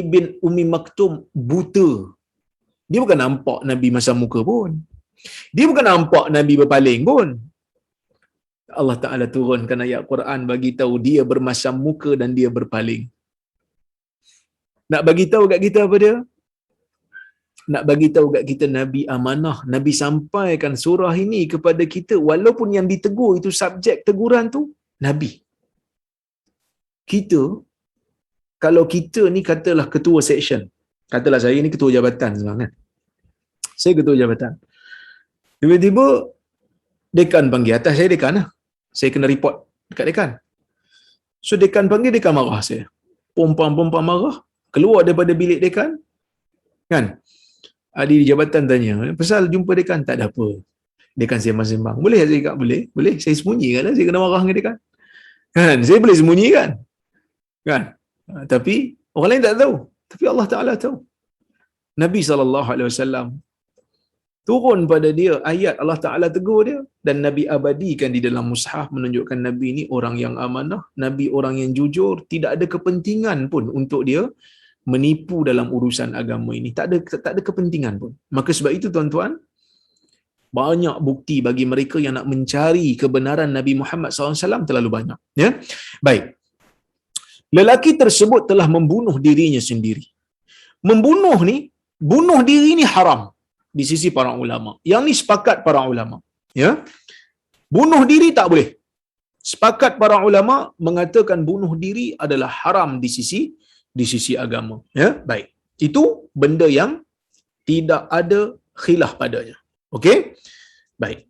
Ibn Ummi Maktum buta. Dia bukan nampak Nabi masam muka pun. Dia bukan nampak Nabi berpaling pun. Allah Taala turunkan ayat Quran bagi tahu dia bermasam muka dan dia berpaling. Nak bagi tahu kat kita apa dia? Nak bagi tahu kat kita Nabi amanah. Nabi sampaikan surah ini kepada kita walaupun yang ditegur itu subjek teguran tu Nabi. Kita, kalau kita ni katalah ketua section, katalah saya ni ketua jabatan sebenarnya kan. Saya ketua jabatan. Tiba-tiba dekan panggil, atas saya dekan lah. Saya kena report dekat dekan. So dekan panggil, dekan marah saya. Pompang marah, keluar daripada bilik dekan. Kan? Ahli jabatan tanya, pasal jumpa dekan? Tak ada apa. Dekan sembang-sembang. Boleh saya cakap? Boleh. Saya sembunyi kan? Saya kena marah dengan dekan. Kan? Saya boleh sembunyi kan? Kan? Tapi orang lain tak tahu. Tapi Allah Ta'ala tahu. Nabi SAW turun pada dia ayat Allah Ta'ala tegur dia, dan Nabi abadikan di dalam mushaf menunjukkan Nabi ni orang yang amanah, Nabi orang yang jujur, tidak ada kepentingan pun untuk dia menipu dalam urusan agama ini. Tak ada kepentingan pun. Maka sebab itu tuan-tuan, banyak bukti bagi mereka yang nak mencari kebenaran Nabi Muhammad SAW terlalu banyak. Ya? Baik. Lelaki tersebut telah membunuh dirinya sendiri. Bunuh diri ni haram di sisi para ulama. Yang ni sepakat para ulama. Ya? Bunuh diri tak boleh. Sepakat para ulama mengatakan bunuh diri adalah haram di sisi agama. Ya? Baik. Itu benda yang tidak ada khilaf padanya. Okey? Baik.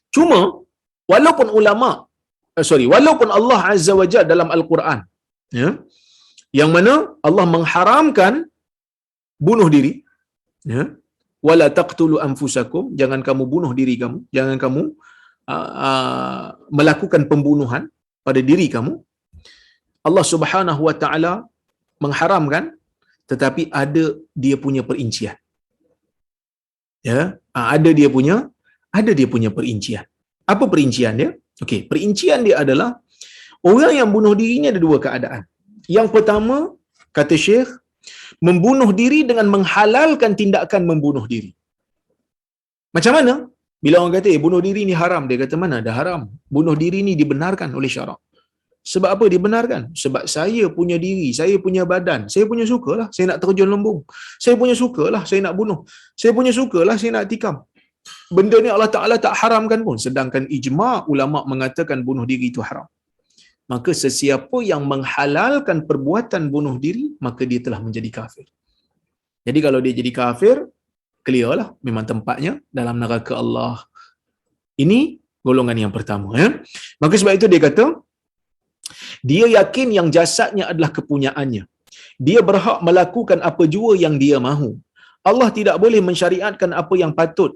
Cuma walaupun ulama walaupun Allah Azza wa Jalla dalam Al-Quran, ya, yang mana Allah mengharamkan bunuh diri, ya, wala taqtulu anfusakum, jangan kamu bunuh diri kamu, jangan kamu melakukan pembunuhan pada diri kamu. Allah Subhanahu wa taala mengharamkan, tetapi ada dia punya perincian. Ya, ada dia punya perincian. Apa perincian dia? Okey, perincian dia adalah orang yang bunuh diri ini ada dua keadaan. Yang pertama, kata Syekh, membunuh diri dengan menghalalkan tindakan membunuh diri. Macam mana? Bila orang kata, bunuh diri ni haram, dia kata mana ada haram. Bunuh diri ni dibenarkan oleh syarak. Sebab apa dibenarkan? Sebab saya punya diri, saya punya badan, saya punya sukalah saya nak terjun lembung. Saya punya sukalah saya nak bunuh. Saya punya sukalah saya nak tikam. Benda ni Allah Ta'ala tak haramkan pun. Sedangkan ijma' ulama' mengatakan bunuh diri itu haram. Maka sesiapa yang menghalalkan perbuatan bunuh diri, maka dia telah menjadi kafir. Jadi kalau dia jadi kafir, clear lah, memang tempatnya dalam neraka Allah. Ini golongan yang pertama, ya. Maka sebab itu dia kata, dia yakin yang jasadnya adalah kepunyaannya. Dia berhak melakukan apa jua yang dia mahu. Allah tidak boleh mensyariatkan apa yang patut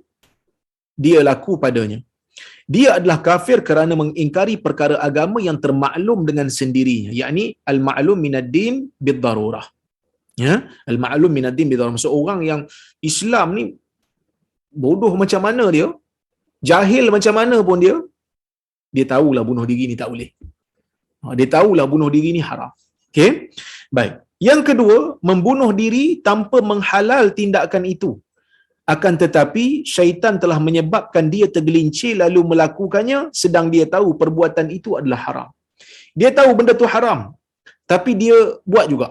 dia laku padanya. Dia adalah kafir kerana mengingkari perkara agama yang termaklum dengan sendirinya, yakni al-ma'lum minad-din bid-darurah. Ya, al-ma'lum minad-din bid-darurah. Maksud orang yang Islam ni bodoh macam mana dia, jahil macam mana pun dia tahulah bunuh diri ni tak boleh. Dia tahulah bunuh diri ni haram. Okey? Baik. Yang kedua, membunuh diri tanpa menghalal tindakan itu. Akan tetapi syaitan telah menyebabkan dia tergelincir lalu melakukannya sedang dia tahu perbuatan itu adalah haram. Dia tahu benda tu haram, tapi dia buat juga.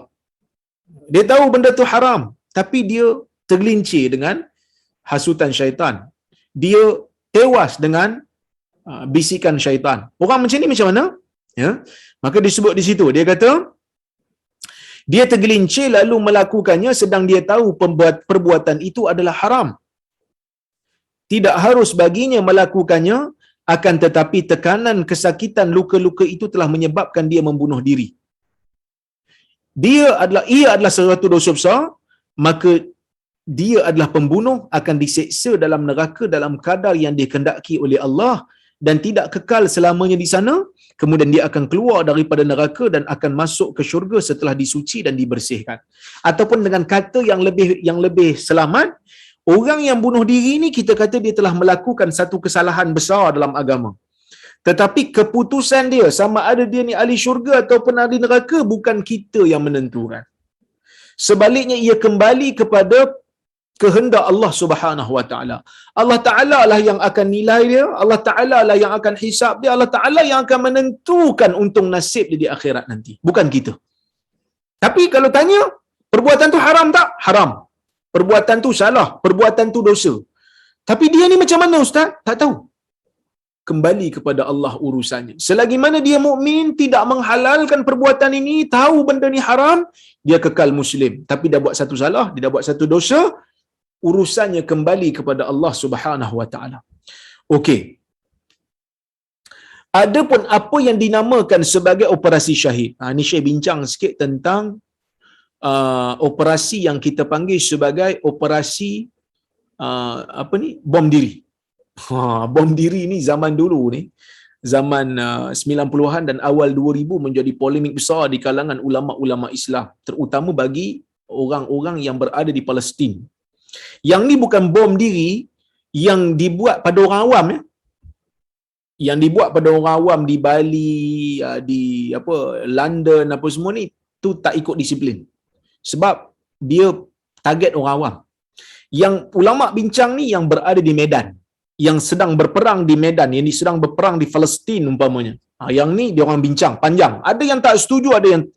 Dia tahu benda tu haram, tapi dia tergelincir dengan hasutan syaitan. Dia tewas dengan bisikan syaitan. Orang macam ni macam mana? Ya, maka disebut di situ, dia kata dia tergelincir lalu melakukannya sedang dia tahu perbuatan itu adalah haram. Tidak harus baginya melakukannya, akan tetapi tekanan, kesakitan, luka-luka itu telah menyebabkan dia membunuh diri. Ia adalah sesuatu dosa besar, maka dia adalah pembunuh, akan diseksa dalam neraka dalam kadar yang dikehendaki oleh Allah dan tidak kekal selamanya di sana. Kemudian dia akan keluar daripada neraka dan akan masuk ke syurga setelah disuci dan dibersihkan. Ataupun dengan kata yang lebih selamat, orang yang bunuh diri ni kita kata dia telah melakukan satu kesalahan besar dalam agama. Tetapi keputusan dia sama ada dia ni ahli syurga ataupun ahli neraka bukan kita yang menentukan. Sebaliknya ia kembali kepada kehendak Allah Subhanahu wa taala. Allah Taala lah yang akan nilai dia, Allah Taala lah yang akan hisap dia, Allah Taala yang akan menentukan untung nasib dia di akhirat nanti, bukan kita. Tapi kalau tanya, perbuatan tu haram tak? Haram. Perbuatan tu salah, perbuatan tu dosa. Tapi dia ni macam mana ustaz? Tak tahu. Kembali kepada Allah urusannya. Selagi mana dia mukmin, tidak menghalalkan perbuatan ini, tahu benda ni haram, dia kekal muslim. Tapi dah buat satu salah, dia dah buat satu dosa, urusannya kembali kepada Allah Subhanahu wa taala. Okey. Adapun apa yang dinamakan sebagai operasi syahid. Ni Syekh bincang sikit tentang operasi yang kita panggil sebagai operasi bom diri. Bom diri ni zaman dulu ni, zaman 90-an dan awal 2000 menjadi polemik besar di kalangan ulama-ulama Islam, terutama bagi orang-orang yang berada di Palestin. Yang ni bukan bom diri yang dibuat pada orang awam, ya. Yang dibuat pada orang awam di Bali, di London apa semua ni, tu tak ikut disiplin. Sebab dia target orang awam. Yang ulama bincang ni yang berada di medan, yang sedang berperang di medan, yang sedang berperang di Palestin umpamanya. Yang ni dia orang bincang panjang. Ada yang tak setuju,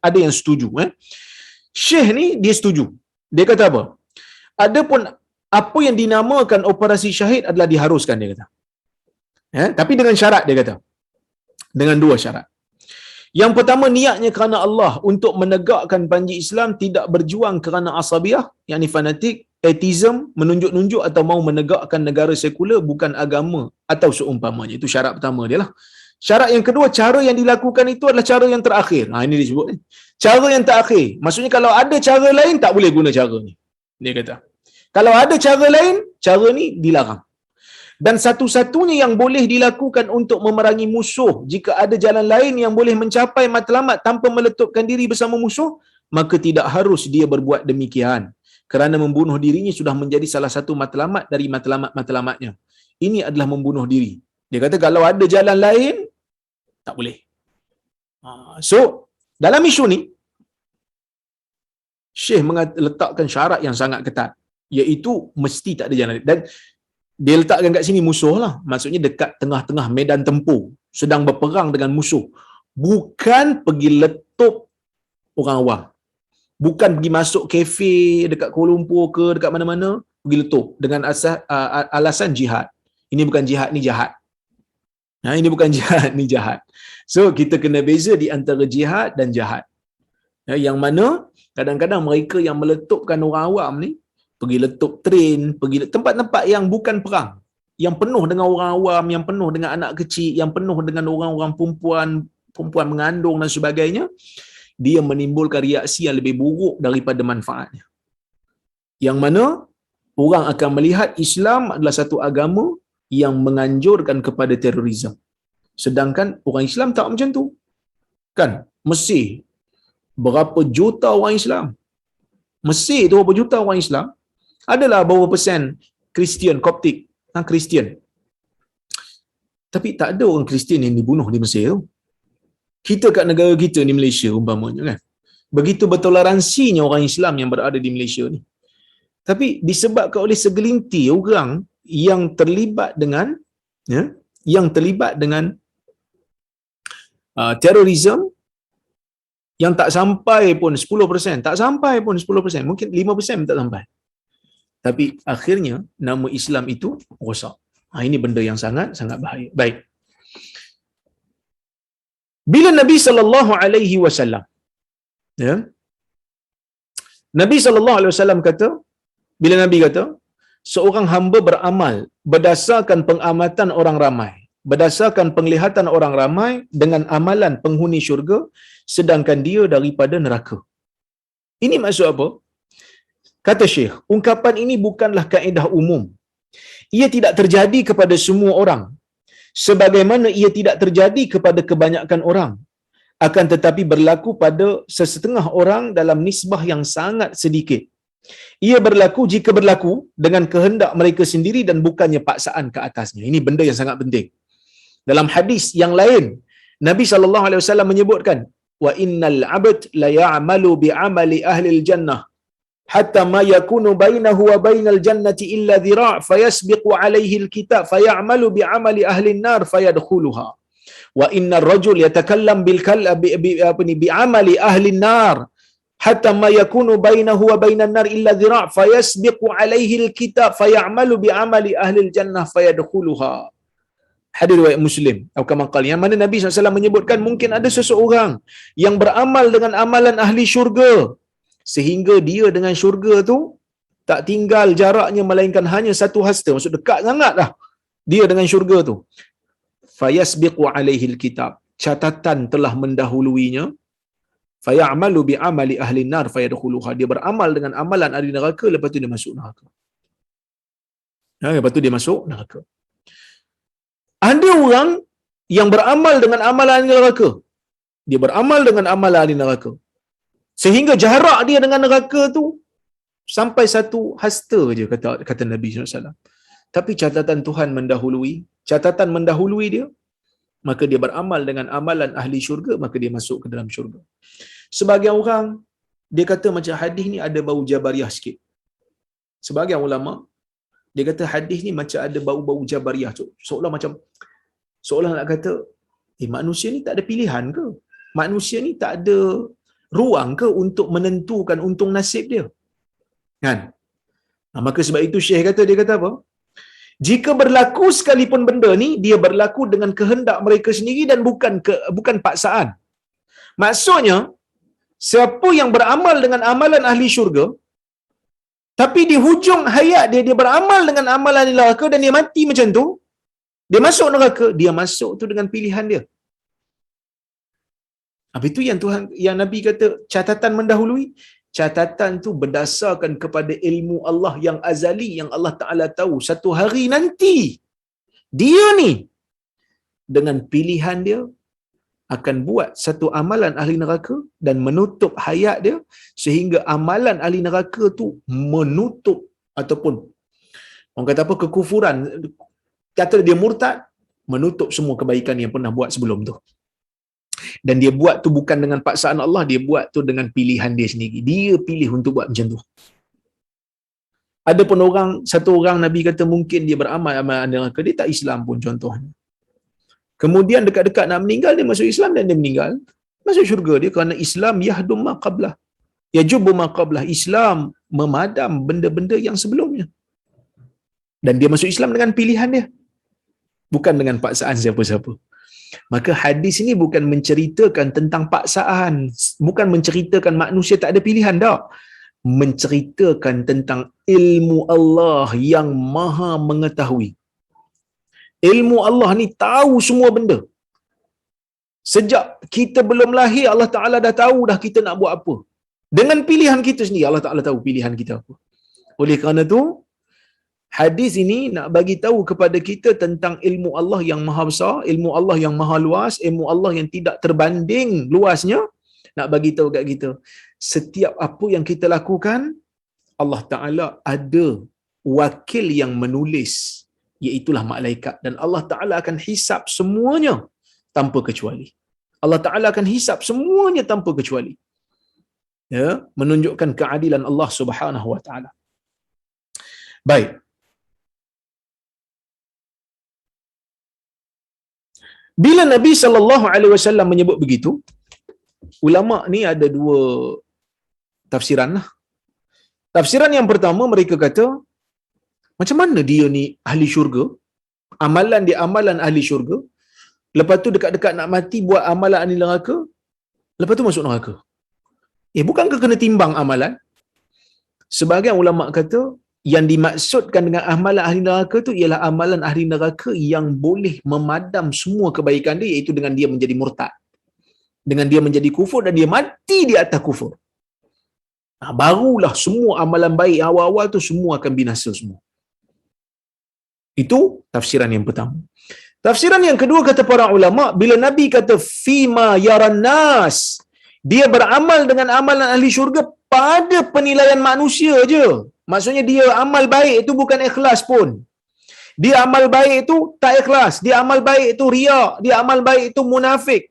ada yang setuju, Syekh ni dia setuju. Dia kata apa? Adapun apa yang dinamakan operasi syahid adalah diharuskan, dia kata. Tapi dengan syarat, dia kata. Dengan dua syarat. Yang pertama, niatnya kerana Allah untuk menegakkan panji Islam, tidak berjuang kerana asabiyah, yakni fanatik, atheism, menunjuk-nunjuk atau mau menegakkan negara sekular bukan agama atau seumpamanya. Itu syarat pertama dia lah. Syarat yang kedua, cara yang dilakukan itu adalah cara yang terakhir. Ini dia sebut. Cara yang terakhir. Maksudnya kalau ada cara lain, tak boleh guna cara ni. Dia kata. Kalau ada cara lain, cara ni dilarang. Dan satu-satunya yang boleh dilakukan untuk memerangi musuh, jika ada jalan lain yang boleh mencapai matlamat tanpa meletupkan diri bersama musuh, maka tidak harus dia berbuat demikian. Kerana membunuh dirinya sudah menjadi salah satu matlamat dari matlamat-matlamatnya. Ini adalah membunuh diri. Dia kata kalau ada jalan lain, tak boleh. So, dalam isu ni, Syekh letakkan syarat yang sangat ketat, iaitu mesti tak ada jalan lain. Dan dia letakkan kat sini musuh lah. Maksudnya dekat tengah-tengah medan tempur, sedang berperang dengan musuh. Bukan pergi letup orang awam. Bukan pergi masuk kafe dekat Kuala Lumpur ke dekat mana-mana, pergi letup dengan alasan jihad. Ini bukan jihad, ni jahat. Ini bukan jihad, ni jahat. So, kita kena beza di antara jihad dan jahat. Yang mana kadang-kadang mereka yang meletupkan orang awam ni, pergi letup train, pergi tempat-tempat yang bukan perang, yang penuh dengan orang awam, yang penuh dengan anak kecil, yang penuh dengan orang-orang perempuan mengandung dan sebagainya, dia menimbulkan reaksi yang lebih buruk daripada manfaatnya. Yang mana orang akan melihat Islam adalah satu agama yang menganjurkan kepada terorisme. Sedangkan orang Islam tak macam tu. Kan? Mesir, berapa juta orang Islam? Mesir tu berapa juta orang Islam? Adalah berapa persen Kristian, Koptik, Kristian. Tapi tak ada orang Kristian yang dibunuh di Mesir tu. Kita kat negara kita ni, Malaysia umpamanya kan, begitu bertoleransinya orang Islam yang berada di Malaysia ni. Tapi disebabkan oleh segelintir orang yang terlibat dengan terorisme, yang tak sampai pun 10%, tak sampai pun 10%, mungkin 5% tak sampai. Tapi akhirnya nama Islam itu rosak. Ini benda yang sangat bahaya. Baik. Bila Nabi sallallahu alaihi wasallam, Nabi sallallahu alaihi wasallam kata, bila Nabi kata, seorang hamba beramal berdasarkan pengamatan orang ramai, berdasarkan penglihatan orang ramai dengan amalan penghuni syurga, sedangkan dia daripada neraka. Ini maksud apa? Kata Syekh, ungkapan ini bukanlah kaedah umum. Ia tidak terjadi kepada semua orang, sebagaimana ia tidak terjadi kepada kebanyakan orang. Akan tetapi berlaku pada sesetengah orang dalam nisbah yang sangat sedikit. Ia berlaku jika berlaku dengan kehendak mereka sendiri dan bukannya paksaan ke atasnya. Ini benda yang sangat penting. Dalam hadis yang lain, Nabi sallallahu alaihi wasallam menyebutkan, wa innal 'abd la ya'malu bi 'amali ahli al-jannah hatta ma yakunu bainahu wa bainal jannati illa dhira' fayasbiqu 'alaihi al-kitab fay'amalu bi 'amali ahli an-nar fayadkhuluha. Wa innar rajul yatakallam bil bi 'amali ahli an-nar hatta ma yakunu bainahu wa bainan nar illa dhira' fayasbiqu 'alaihi al-kitab fay'amalu bi 'amali ahli al-jannah fayadkhuluha. Hadis riwayat Muslim. Atau kama qala, yang mana Nabi SAW menyebutkan mungkin ada seseorang yang beramal dengan amalan ahli syurga sehingga dia dengan syurga tu tak tinggal jaraknya melainkan hanya satu hasta. Maksud dekat sangatlah dia dengan syurga tu. Fayasbiqu 'alaihi al-kitab. Catatan telah mendahuluinya. Fayamalu bi amali ahli nar fayadkhuluha. Dia beramal dengan amalan ahli neraka, lepas tu dia masuk neraka. Lepas tu dia masuk neraka. Ada orang yang beramal dengan amalan ahli neraka. Dia beramal dengan amalan ahli neraka, sehingga jarak dia dengan neraka tu sampai satu hasta je, kata Nabi SAW. Tapi catatan Tuhan mendahului dia, maka dia beramal dengan amalan ahli syurga, maka dia masuk ke dalam syurga. Sebagian orang dia kata macam hadis ni ada bau Jabariyah sikit. Sebagian ulama dia kata hadis ni macam ada bau-bau Jabariyah, seolah nak kata manusia ni tak ada pilihan ke? Manusia ni tak ada ruang ke untuk menentukan untung nasib dia? Kan? Maka sebab itu Syekh dia kata apa? Jika berlaku sekalipun benda ni, dia berlaku dengan kehendak mereka sendiri dan bukan paksaan. Maksudnya, siapa yang beramal dengan amalan ahli syurga, tapi di hujung hayat dia beramal dengan amalan neraka dan dia mati macam tu, Dia masuk neraka, dia masuk tu dengan pilihan dia. Habis itu yang Nabi kata catatan mendahului, catatan tu berdasarkan kepada ilmu Allah yang azali, yang Allah Ta'ala tahu satu hari nanti dia ni dengan pilihan dia akan buat satu amalan ahli neraka dan menutup hayat dia, sehingga amalan ahli neraka tu menutup ataupun orang kata apa, kekufuran, kata dia murtad, menutup semua kebaikan yang pernah buat sebelum tu. Dan dia buat tu bukan dengan paksaan Allah, dia buat tu dengan pilihan dia sendiri. Dia pilih untuk buat macam tu. Ada pun satu orang Nabi kata mungkin dia beramal amalan neraka, dia tak Islam pun contohnya. Kemudian dekat-dekat nak meninggal, dia masuk Islam dan dia meninggal. Masuk syurga dia kerana Islam yahdum ma qablah. Yajubu ma qablah. Islam memadam benda-benda yang sebelumnya. Dan dia masuk Islam dengan pilihan dia. Bukan dengan paksaan siapa-siapa. Maka hadis ini bukan menceritakan tentang paksaan, bukan menceritakan manusia tak ada pilihan, tak. Menceritakan tentang ilmu Allah yang maha mengetahui. Ilmu Allah ni tahu semua benda. Sejak kita belum lahir, Allah Ta'ala dah tahu dah kita nak buat apa. Dengan pilihan kita sendiri, Allah Ta'ala tahu pilihan kita apa. Oleh kerana tu, hadis ini nak bagi tahu kepada kita tentang ilmu Allah yang maha besar, ilmu Allah yang maha luas, ilmu Allah yang tidak terbanding luasnya. Nak bagi tahu kat kita, setiap apa yang kita lakukan, Allah Ta'ala ada wakil yang menulis, iaitulah malaikat. Dan Allah Ta'ala akan hisap semuanya tanpa kecuali. Allah Ta'ala akan hisap semuanya tanpa kecuali. Ya, menunjukkan keadilan Allah Subhanahu Wa Ta'ala. Baik. Bila Nabi SAW menyebut begitu, ulama ni ada dua tafsiran lah. Tafsiran yang pertama, mereka kata, macam mana dia ni ahli syurga, amalan dia amalan ahli syurga, lepas tu dekat-dekat nak mati buat amalan ahli neraka, lepas tu masuk neraka. Bukankah kena timbang amalan? Sebahagian ulama kata, yang dimaksudkan dengan amalan ahli neraka tu ialah amalan ahli neraka yang boleh memadam semua kebaikan dia, iaitu dengan dia menjadi murtad, dengan dia menjadi kufur dan dia mati di atas kufur. Barulah semua amalan baik awal-awal tu semua akan binasa semua. Itu tafsiran yang pertama. Tafsiran yang kedua, kata para ulama, bila Nabi kata fima yaran nas, dia beramal dengan amalan ahli syurga pada penilaian manusia je. Maksudnya dia amal baik itu bukan ikhlas pun. Dia amal baik itu tak ikhlas. Dia amal baik itu riak. Dia amal baik itu munafik.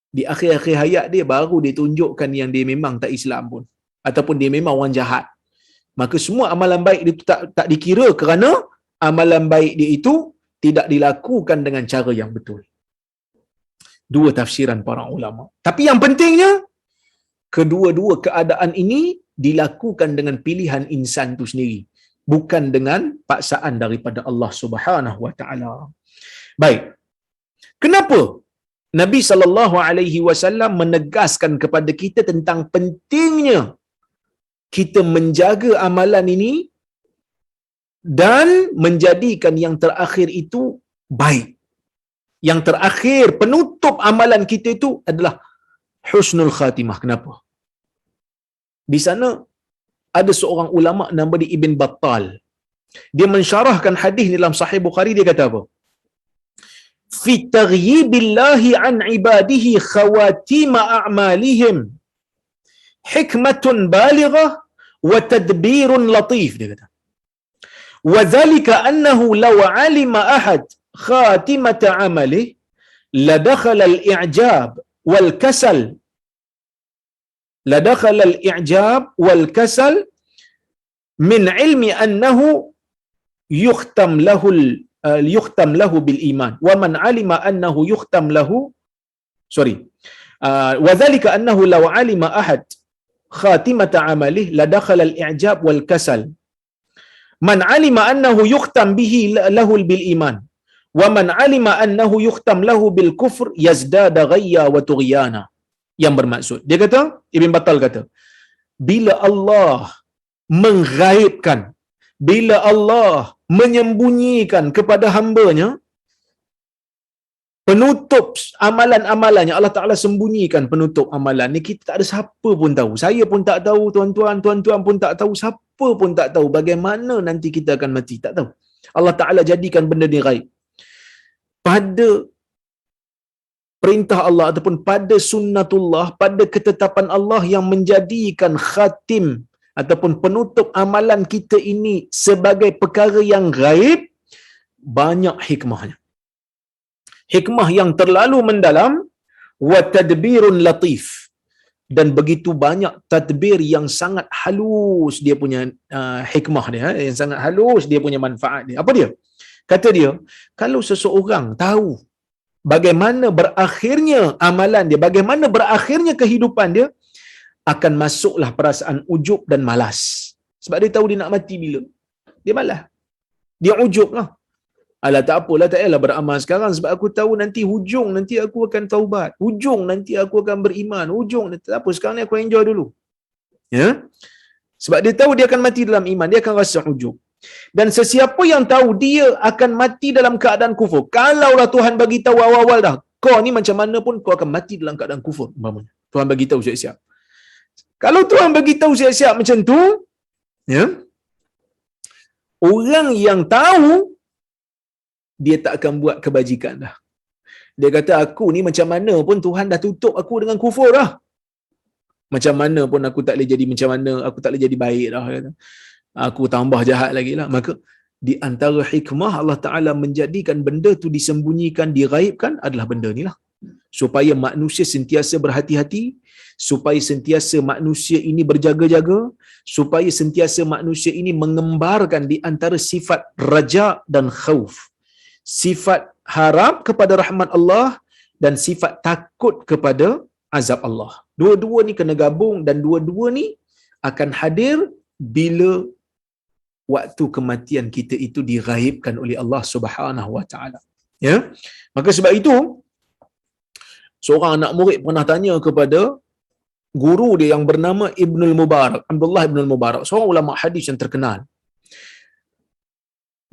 Di akhir-akhir hayat dia baru dia tunjukkan yang dia memang tak Islam pun. Ataupun dia memang orang jahat. Maka semua amalan baik dia itu tak dikira kerana amalan baik dia itu tidak dilakukan dengan cara yang betul. Dua tafsiran para ulama. Tapi yang pentingnya, kedua-dua keadaan ini dilakukan dengan pilihan insan tu sendiri, bukan dengan paksaan daripada Allah Subhanahu Wa Taala. Baik. Kenapa Nabi SAW menegaskan kepada kita tentang pentingnya kita menjaga amalan ini dan menjadikan yang terakhir itu baik. Yang terakhir, penutup amalan kita itu adalah husnul khatimah. Kenapa? Di sana ada seorang ulama nama dia Ibn Battal. Dia mensyarahkan hadis dalam Sahih Bukhari, dia kata apa? Fi taghyibillahi an ibadihi khawatima a'malihim hikmatun balighah wa tadbirun latif, dia kata. Wa dhalika annahu law alima ahad khatimata amalihi la dakhala al-i'jab wal kasal لدخل الإعجاب والكسل من علم أنه يختم له بالإيمان ومن علم أنه يختم له وذلك أنه لو علم أحد خاتمة عمله لدخل الإعجاب والكسل من علم أنه يختم به له بالإيمان ومن علم أنه يختم له بالكفر يزداد غيا وطغيانا. Yang bermaksud, dia kata, Ibn Battal kata, bila Allah menggaibkan, bila Allah menyembunyikan kepada hamba-Nya penutup amalan-amalannya. Allah Ta'ala sembunyikan penutup amalan ni, kita tak ada siapa pun tahu. Saya pun tak tahu, tuan-tuan pun tak tahu, siapa pun tak tahu bagaimana nanti kita akan mati, tak tahu. Allah Ta'ala jadikan benda ni ghaib. Pada perintah Allah ataupun pada sunnatullah, pada ketetapan Allah yang menjadikan khatim ataupun penutup amalan kita ini sebagai perkara yang ghaib, banyak hikmahnya. Hikmah yang terlalu mendalam, wa tadbirun latif, dan begitu banyak tadbir yang sangat halus dia punya hikmah dia, yang sangat halus dia punya manfaat dia. Apa dia? Kata dia, kalau seseorang tahu bagaimana berakhirnya amalan dia, bagaimana berakhirnya kehidupan dia, akan masuklah perasaan ujub dan malas. Sebab dia tahu dia nak mati bila. Dia malas. Dia ujub lah. Alah, tak apalah, tak payahlah beramal sekarang sebab aku tahu nanti hujung nanti aku akan taubat. Hujung nanti aku akan beriman. Hujung nanti tak apa, sekarang ni aku enjoy dulu. Ya? Sebab dia tahu dia akan mati dalam iman, dia akan rasa ujub. Dan sesiapa yang tahu dia akan mati dalam keadaan kufur, kalaulah Tuhan bagi tahu awal-awal dah, kau ni macam mana pun kau akan mati dalam keadaan kufur, umpamanya. Tuhan bagi tahu siap-siap. Kalau Tuhan bagi tahu siap-siap macam tu, ya, orang yang tahu dia tak akan buat kebajikan dah. Dia kata, aku ni macam mana pun Tuhan dah tutup aku dengan kufur dah. Macam mana pun aku tak boleh jadi macam mana, aku tak boleh jadi baik dah. Aku tambah jahat lagi lah. Maka di antara hikmah Allah Ta'ala menjadikan benda tu disembunyikan, diraibkan adalah benda ni lah. Supaya manusia sentiasa berhati-hati, supaya sentiasa manusia ini berjaga-jaga, supaya sentiasa manusia ini mengembarkan di antara sifat raja dan khauf. Sifat harap kepada rahmat Allah dan sifat takut kepada azab Allah. Dua-dua ni kena gabung dan dua-dua ni akan hadir bila waktu kematian kita itu diraibkan oleh Allah Subhanahu Wa Taala. Ya. Maka sebab itu seorang anak murid pernah tanya kepada guru dia yang bernama Ibnul Mubarak, Abdullah Ibnul Mubarak, seorang ulama hadis yang terkenal.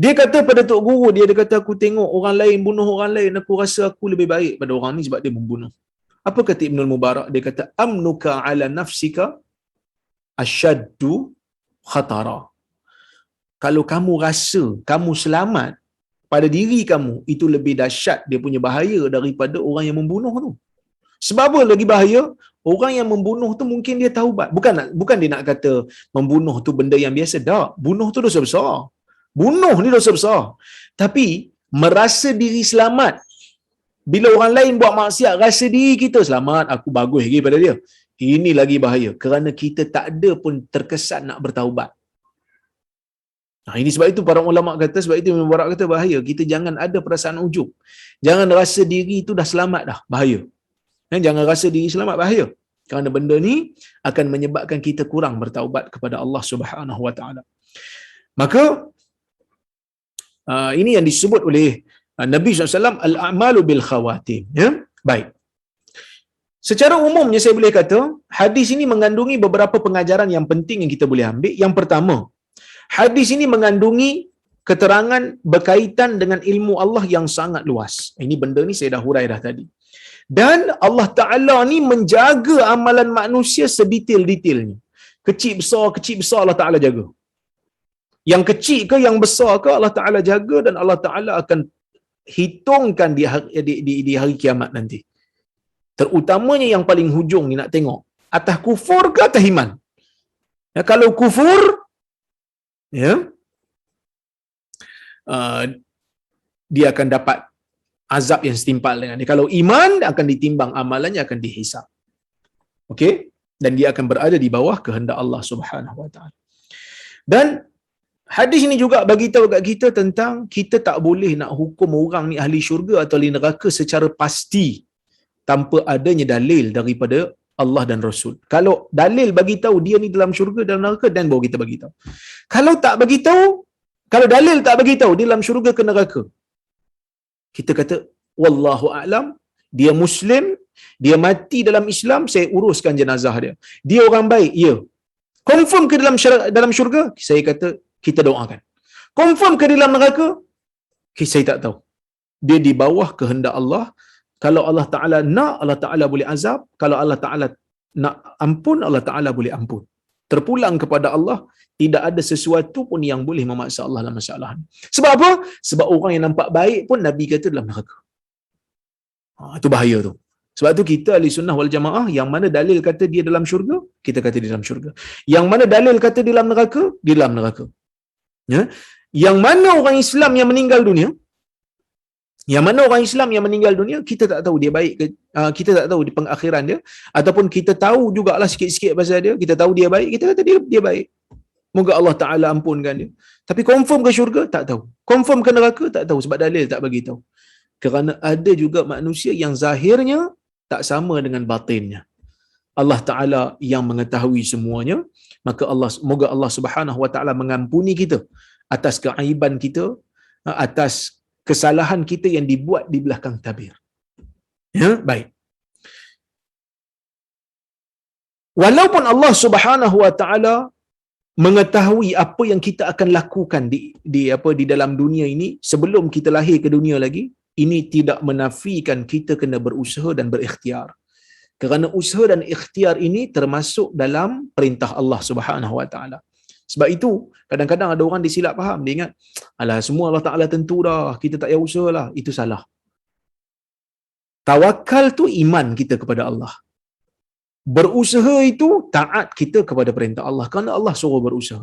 Dia kata pada tok guru dia, dia kata, aku tengok orang lain bunuh orang lain, aku rasa aku lebih baik pada orang ni sebab dia membunuh. Apa kata Ibnul Mubarak? Dia kata, amnuka ala nafsika asyaddu khatara. Kalau kamu rasa kamu selamat pada diri kamu, itu lebih dahsyat dia punya bahaya daripada orang yang membunuh tu. Sebab apa lagi bahaya? Orang yang membunuh tu mungkin dia taubat. Bukan dia nak kata membunuh tu benda yang biasa. Tak. Bunuh tu dosa besar. Bunuh ni dosa besar. Tapi merasa diri selamat. Bila orang lain buat maksiat, rasa diri kita selamat, aku bagus lagi pada dia. Ini lagi bahaya. Kerana kita tak ada pun terkesan nak bertaubat. Nah, ini sebab itu para ulama kata, sebab itu Ibn Mubarak kata bahaya. Kita jangan ada perasaan ujub. Jangan rasa diri itu dah selamat dah. Bahaya. Jangan rasa diri selamat, bahaya. Kerana benda ni akan menyebabkan kita kurang bertaubat kepada Allah Subhanahu Wa Taala. Maka ini yang disebut oleh Nabi SAW, al-a'malu bil khawatim. Ya? Baik. Secara umumnya saya boleh kata, hadis ini mengandungi beberapa pengajaran yang penting yang kita boleh ambil. Yang pertama, hadis ini mengandungi keterangan berkaitan dengan ilmu Allah yang sangat luas. Ini benda ni saya dah hurai dah tadi. Dan Allah Ta'ala ni menjaga amalan manusia sedetail-detailnya. Kecil besar Allah Ta'ala jaga. Yang kecil ke yang besar ke Allah Ta'ala jaga, dan Allah Ta'ala akan hitungkan di hari kiamat nanti. Terutamanya yang paling hujung ni nak tengok, atas kufur ke atas iman. Ya, kalau kufur, ya, dia akan dapat azab yang setimpal dengan dia. Kalau iman, akan ditimbang amalannya, akan dihisap. Okey? Dan dia akan berada di bawah kehendak Allah Subhanahu Wa Taala. Dan hadis ini juga bagi tahu kat kita tentang kita tak boleh nak hukum orang ni ahli syurga atau ahli neraka secara pasti tanpa adanya dalil daripada Allah dan Rasul. Kalau dalil bagi tahu dia ni dalam syurga, dalam neraka, dan baru kita bagi tahu. Kalau tak bagi tahu, kalau dalil tak bagi tahu dia dalam syurga ke neraka, kita kata wallahu a'lam, dia Muslim, dia mati dalam Islam, saya uruskan jenazah dia. Dia orang baik, ya. Confirm ke dalam syurga? Saya kata kita doakan. Confirm ke dalam neraka? Saya tak tahu. Dia di bawah kehendak Allah. Kalau Allah Ta'ala nak, Allah Ta'ala boleh azab. Kalau Allah Ta'ala nak ampun, Allah Ta'ala boleh ampun. Terpulang kepada Allah. Tidak ada sesuatu pun yang boleh memaksa Allah dalam masalah ni. Sebab apa? Sebab orang yang nampak baik pun Nabi kata dalam neraka. Itu bahaya tu. Sebab tu kita ahli sunnah wal jamaah, yang mana dalil kata dia dalam syurga, kita kata dia dalam syurga. Yang mana dalil kata dia dalam neraka, dia dalam neraka. Ya? Yang mana orang Islam yang meninggal dunia, kita tak tahu dia baik ke, kita tak tahu di pengakhiran dia, ataupun kita tahu jugalah sikit-sikit pasal dia, kita tahu dia baik, kita kata dia baik. Moga Allah Ta'ala ampunkan dia. Tapi confirm ke syurga? Tak tahu. Confirm ke neraka? Tak tahu. Sebab dalil tak bagi tahu. Kerana ada juga manusia yang zahirnya tak sama dengan batinnya. Allah Ta'ala yang mengetahui semuanya. Maka moga Allah Subhanahu Wa Ta'ala mengampuni kita atas keaiban kita, atas kesalahan kita yang dibuat di belakang tabir. Ya, baik. Walaupun Allah Subhanahu Wa Ta'ala mengetahui apa yang kita akan lakukan di dalam dunia ini sebelum kita lahir ke dunia lagi, ini tidak menafikan kita kena berusaha dan berikhtiar. Kerana usaha dan ikhtiar ini termasuk dalam perintah Allah Subhanahu Wa Ta'ala. Sebab itu kadang-kadang ada orang disilap faham, dia ingat alah semua Allah Ta'ala tentu dah, kita tak payah usahalah. Itu salah. Tawakal tu iman kita kepada Allah. Berusaha itu taat kita kepada perintah Allah, kerana Allah suruh berusaha.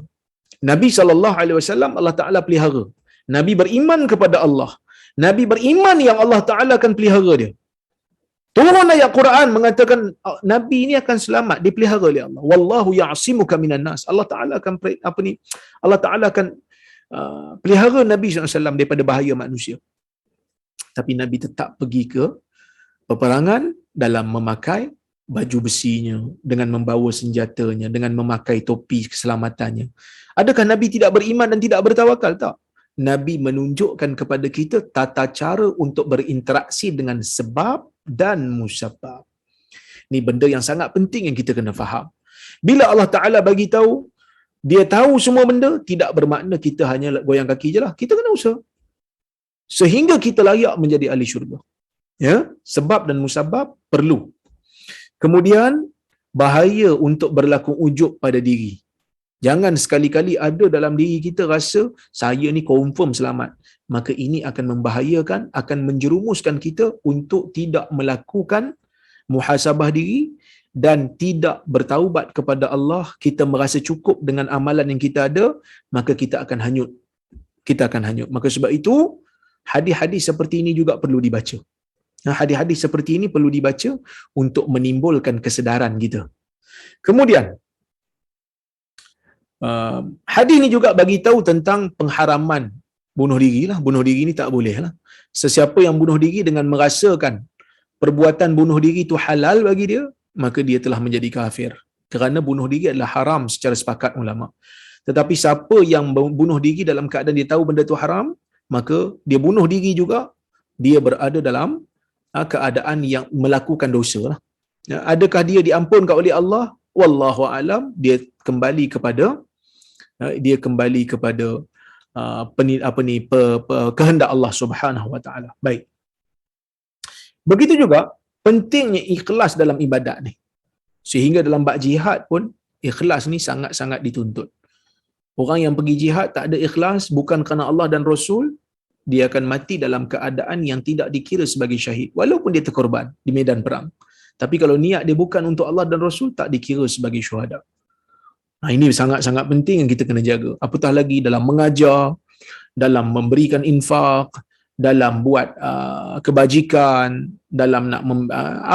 Nabi SAW Allah Ta'ala pelihara. Nabi beriman kepada Allah. Nabi beriman yang Allah Ta'ala akan pelihara dia. Turun ayat Quran mengatakan Nabi ini akan selamat, dipelihara oleh Allah. Wallahu ya'simuka minan nas. Allah Ta'ala akan Allah Ta'ala akan pelihara Nabi SAW daripada bahaya manusia. Tapi Nabi tetap pergi ke peperangan dalam memakai baju besinya, dengan membawa senjatanya, dengan memakai topi keselamatannya. Adakah Nabi tidak beriman dan tidak bertawakal? Tak. Nabi menunjukkan kepada kita tata cara untuk berinteraksi dengan sebab dan musabab. Ini benda yang sangat penting yang kita kena faham. Bila Allah Ta'ala bagi tahu, dia tahu semua benda, tidak bermakna kita hanya goyang kaki je lah. Kita kena usaha sehingga kita layak menjadi ahli syurga. Ya, sebab dan musabab perlu. Kemudian bahaya untuk berlaku ujub pada diri. Jangan sekali-kali ada dalam diri kita rasa saya ni confirm selamat. Maka ini akan membahayakan, akan menjerumuskan kita untuk tidak melakukan muhasabah diri dan tidak bertaubat kepada Allah. Kita merasa cukup dengan amalan yang kita ada, maka kita akan hanyut. Maka sebab itu hadis-hadis seperti ini juga perlu dibaca. Hadis-hadis seperti ini perlu dibaca untuk menimbulkan kesedaran kita. Kemudian hadis ini juga bagi tahu tentang pengharaman bunuh diri lah. Bunuh diri ni tak boleh lah. Sesiapa yang bunuh diri dengan merasakan perbuatan bunuh diri itu halal bagi dia, maka dia telah menjadi kafir. Kerana bunuh diri adalah haram secara sepakat ulama. Tetapi siapa yang bunuh diri dalam keadaan dia tahu benda itu haram, maka dia bunuh diri juga, dia berada dalam keadaan yang melakukan dosa lah. Adakah dia diampunkan oleh Allah? Wallahu alam. Dia kembali kepada kehendak Allah Subhanahu Wa Taala. Baik. Begitu juga pentingnya ikhlas dalam ibadat ni. Sehingga dalam bab jihad pun ikhlas ni sangat-sangat dituntut. Orang yang pergi jihad tak ada ikhlas, bukan kerana Allah dan Rasul, dia akan mati dalam keadaan yang tidak dikira sebagai syahid walaupun dia terkorban di medan perang. Tapi kalau niat dia bukan untuk Allah dan Rasul, tak dikira sebagai syuhada. Ini sangat-sangat penting yang kita kena jaga. Apatah lagi dalam mengajar, dalam memberikan infak, dalam buat kebajikan, dalam nak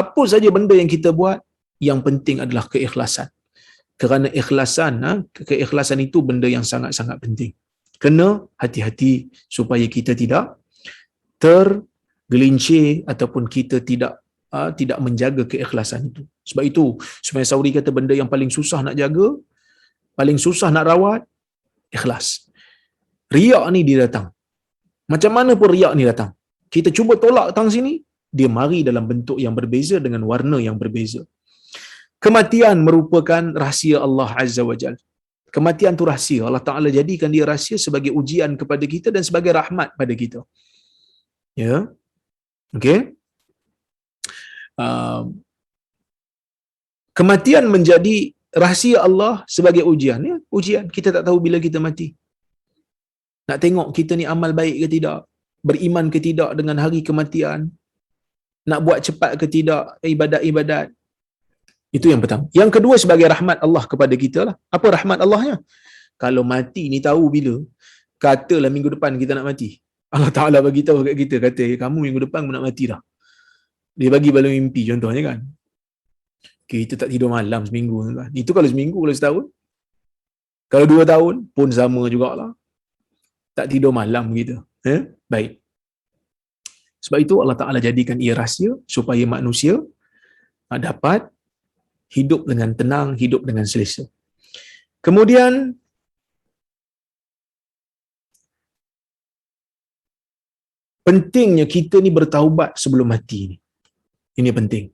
apa saja benda yang kita buat, yang penting adalah keikhlasan. Kerana keikhlasan itu benda yang sangat-sangat penting. Kena hati-hati supaya kita tidak tergelincir ataupun kita tidak menjaga keikhlasan itu. Sebab itu Sufyan Tsauri kata benda yang paling susah nak jaga, paling susah nak rawat, ikhlas. Riak ni dia datang. Macam mana pun riak ni datang. Kita cuba tolak datang sini, dia mari dalam bentuk yang berbeza dengan warna yang berbeza. Kematian merupakan rahsia Allah Azza wa Jalla. Kematian tu rahsia. Allah Ta'ala jadikan dia rahsia sebagai ujian kepada kita dan sebagai rahmat pada kita. Ya. Okey. Kematian menjadi rahsia Allah sebagai ujian. Ya, ujian. Kita tak tahu bila kita mati. Nak tengok kita ni amal baik ke tidak, beriman ke tidak dengan hari kematian, nak buat cepat ke tidak ibadat-ibadat. Itu yang pertama. Yang kedua sebagai rahmat Allah kepada kita lah. Apa rahmat Allahnya? Kalau mati ni tahu bila, katalah minggu depan kita nak mati. Allah Ta'ala bagi tahu kat kita, kata, kamu minggu depan nak mati dah. Dia bagi bala mimpi contohnya kan. Kita tak tidur malam seminggu kan. Itu kalau seminggu, kalau setahun. Kalau 2 tahun pun sama jugalah. Tak tidur malam kita. Baik. Sebab itu Allah Ta'ala jadikan ia rahsia supaya manusia dapat hidup dengan tenang, hidup dengan selesa. Kemudian pentingnya kita ni bertaubat sebelum mati ni. Ini penting.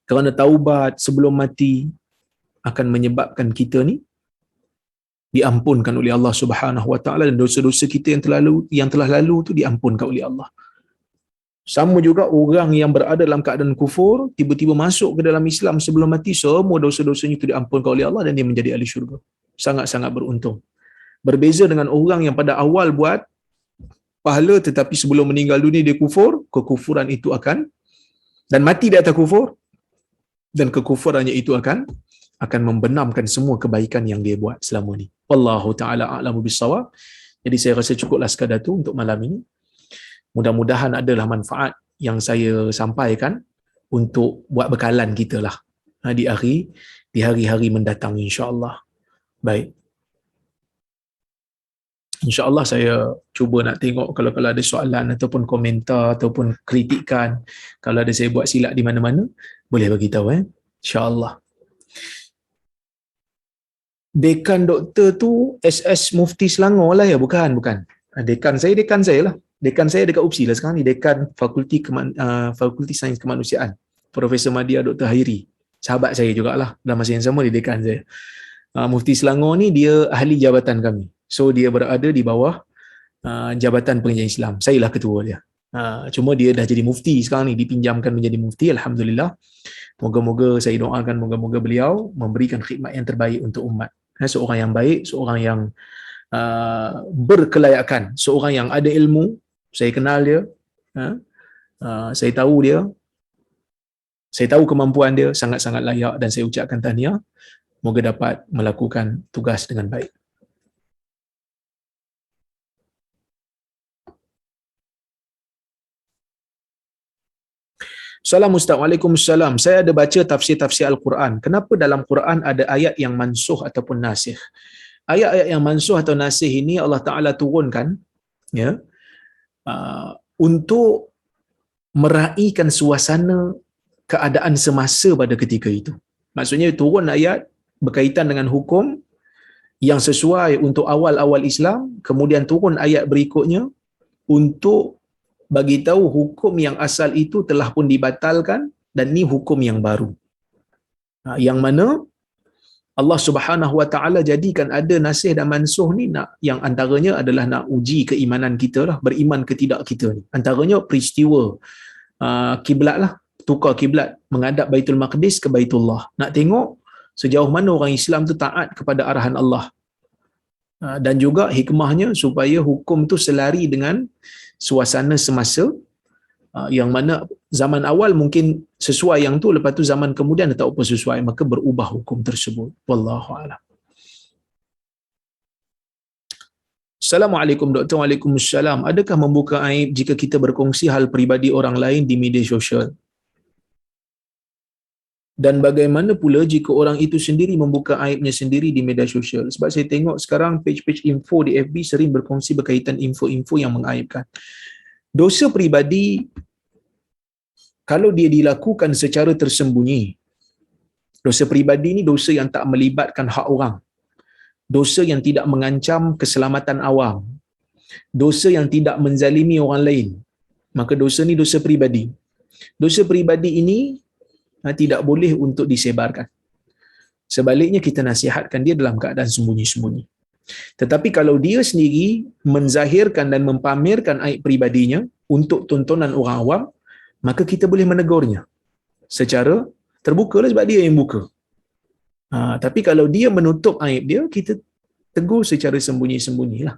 Kerana taubat sebelum mati akan menyebabkan kita ni diampunkan oleh Allah Subhanahu Wa Taala dan dosa-dosa kita yang telah lalu tu diampunkan oleh Allah. Sama juga orang yang berada dalam keadaan kufur tiba-tiba masuk ke dalam Islam sebelum mati, semua dosa-dosanya itu diampunkan oleh Allah dan dia menjadi ahli syurga. Sangat-sangat beruntung. Berbeza dengan orang yang pada awal buat pahala tetapi sebelum meninggal dunia dia kufur, kekufuran itu akan dan mati di atas kufur dan kekufurannya itu akan membenamkan semua kebaikan yang dia buat selama ni. Wallahu taala a'lamu bissawab. Jadi saya rasa cukuplah sekadar tu untuk malam ini. Mudah-mudahan adalah manfaat yang saya sampaikan untuk buat bekalan kita lah di hari-hari mendatang insya-Allah. Baik. InsyaAllah saya cuba nak tengok kalau ada soalan ataupun komentar ataupun kritikan. Kalau ada saya buat silap di mana-mana, boleh bagi tahu InsyaAllah. Dekan doktor tu SS Mufti Selangor lah ya? Bukan. Dekan saya lah. Dekan saya dekat UPSI lah sekarang ni. Dekan Fakulti Sains Kemanusiaan. Profesor Madya Dr. Hairi. Sahabat saya jugalah. Dalam masa yang sama dia dekan saya. Mufti Selangor ni dia ahli jabatan kami. So dia berada di bawah Jabatan Pengajian Islam. Saya lah ketua dia. Cuma dia dah jadi mufti sekarang ni, dipinjamkan menjadi mufti. Alhamdulillah. Moga-moga saya doakan moga-moga beliau memberikan khidmat yang terbaik untuk umat. Seorang yang baik, seorang yang berkelayakan, seorang yang ada ilmu. Saya kenal dia. Saya tahu dia. Saya tahu kemampuan dia, sangat-sangat layak dan saya ucapkan tahniah. Moga dapat melakukan tugas dengan baik. Assalamualaikum. Saya ada baca tafsir Al-Quran. Kenapa dalam Quran ada ayat yang mansuh ataupun nasih? Ayat-ayat yang mansuh atau nasih ini Allah Ta'ala turunkan ya, untuk meraihkan suasana keadaan semasa pada ketika itu. Maksudnya turun ayat berkaitan dengan hukum yang sesuai untuk awal-awal Islam, kemudian turun ayat berikutnya untuk bagi tahu hukum yang asal itu telah pun dibatalkan dan ni hukum yang baru. Yang mana Allah Subhanahu Wa Taala jadikan ada nasih dan mansuh ni nak yang antaranya adalah nak uji keimanan kita lah, beriman ke tidak kita ni. Antaranya peristiwa kiblat lah, tukar kiblat menghadap Baitul Maqdis ke Baitullah. Nak tengok sejauh mana orang Islam tu taat kepada arahan Allah. Dan juga hikmahnya supaya hukum tu selari dengan suasana semasa yang mana zaman awal mungkin sesuai yang tu, lepas tu zaman kemudian tak apa sesuai, maka berubah hukum tersebut. Wallahu a'lam. Assalamualaikum Doktor. Waalaikumsalam. Adakah membuka aib jika kita berkongsi hal peribadi orang lain di media sosial? Dan bagaimana pula jika orang itu sendiri membuka aibnya sendiri di media sosial? Sebab saya tengok sekarang page-page info di FB sering berkongsi berkaitan info-info yang mengaibkan. Dosa peribadi, kalau dia dilakukan secara tersembunyi, dosa peribadi ni dosa yang tak melibatkan hak orang, dosa yang tidak mengancam keselamatan awam, dosa yang tidak menzalimi orang lain, maka dosa ni dosa peribadi. Dosa peribadi ini tidak boleh untuk disebarkan. Sebaliknya kita nasihatkan dia dalam keadaan sembunyi-sembunyi. Tetapi kalau dia sendiri menzahirkan dan mempamerkan aib peribadinya untuk tontonan orang awam, maka kita boleh menegurnya secara terbuka lah, sebab dia yang buka. Tapi kalau dia menutup aib dia, kita tegur secara sembunyi-sembunyi lah.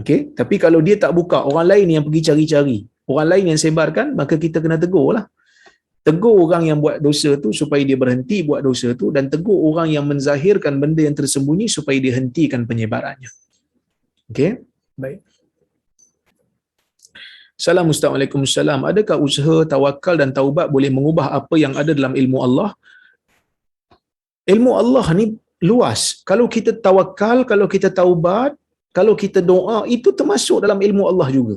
Okay? Tapi kalau dia tak buka, orang lain yang pergi cari-cari, orang lain yang sebarkan, maka kita kena tegur lah. Tegur orang yang buat dosa tu supaya dia berhenti buat dosa tu, dan tegur orang yang menzahirkan benda yang tersembunyi supaya dia hentikan penyebarannya. Okey? Baik. Assalamualaikum. Waalaikumsalam. Adakah usaha tawakal dan taubat boleh mengubah apa yang ada dalam ilmu Allah? Ilmu Allah ni luas. Kalau kita tawakal, kalau kita taubat, kalau kita doa, itu termasuk dalam ilmu Allah juga.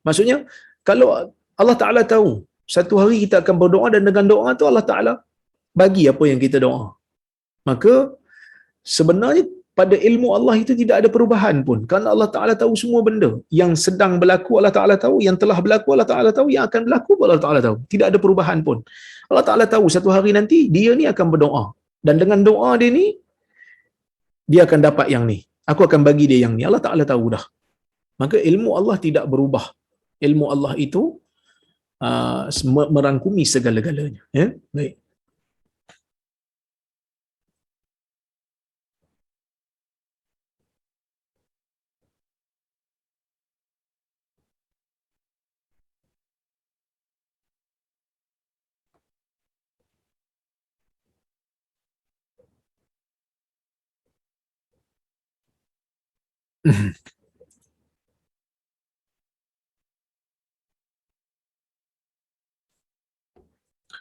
Maksudnya, kalau Allah Ta'ala tahu, satu hari kita akan berdoa dan dengan doa tu Allah Ta'ala bagi apa yang kita doa. Maka, sebenarnya pada ilmu Allah itu tidak ada perubahan pun. Kerana Allah Ta'ala tahu semua benda. Yang sedang berlaku Allah Ta'ala tahu, yang telah berlaku Allah Ta'ala tahu, yang akan berlaku Allah Ta'ala tahu. Tidak ada perubahan pun. Allah Ta'ala tahu satu hari nanti, dia ni akan berdoa. Dan dengan doa dia ni, dia akan dapat yang ni. Aku akan bagi dia yang ni. Allah Ta'ala tahu dah. Maka ilmu Allah tidak berubah. Ilmu Allah itu merangkumi segala-galanya. Ya? Baik.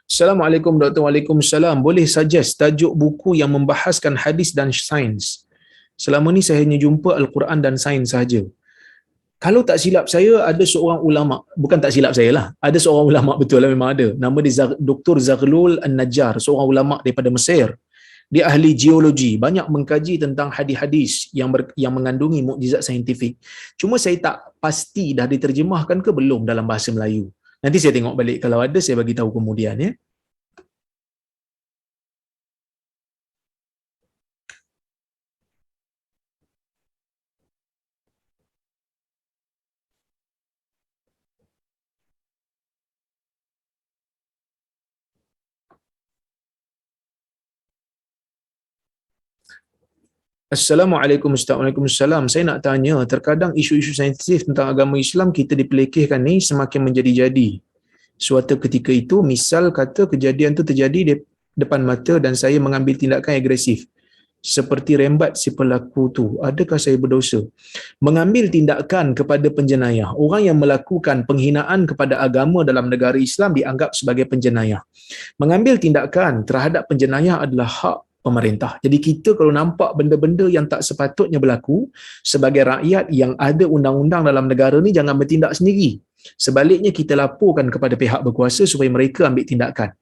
Assalamualaikum Dr. Waalaikumsalam. Boleh suggest tajuk buku yang membahaskan hadis dan sains? Selama ni saya hanya jumpa Al-Quran dan sains sahaja. Kalau tak silap saya, ada seorang ulama, bukan tak silap saya lah, ada seorang ulama, betul lah, memang ada. Nama dia Dr. Zaghlul An-Najjar, seorang ulama daripada Mesir. Dia ahli geologi, banyak mengkaji tentang hadis-hadis yang mengandungi mukjizat saintifik. Cuma saya tak pasti dah diterjemahkan ke belum dalam bahasa Melayu. Nanti saya tengok balik, kalau ada saya bagi tahu kemudian ya. Assalamualaikum Waalaikumsalam. Saya nak tanya, terkadang isu-isu sensitif tentang agama Islam kita dipelekehkan ni semakin menjadi-jadi. Suatu ketika itu, misal kata kejadian tu terjadi di depan mata dan saya mengambil tindakan agresif, seperti rembat si pelaku tu, adakah saya berdosa? Mengambil tindakan kepada penjenayah, orang yang melakukan penghinaan kepada agama dalam negara Islam dianggap sebagai penjenayah. Mengambil tindakan terhadap penjenayah adalah hak pemerintah. Jadi kita kalau nampak benda-benda yang tak sepatutnya berlaku, sebagai rakyat yang ada undang-undang dalam negara ni, jangan bertindak sendiri. Sebaliknya kita laporkan kepada pihak berkuasa supaya mereka ambil tindakan.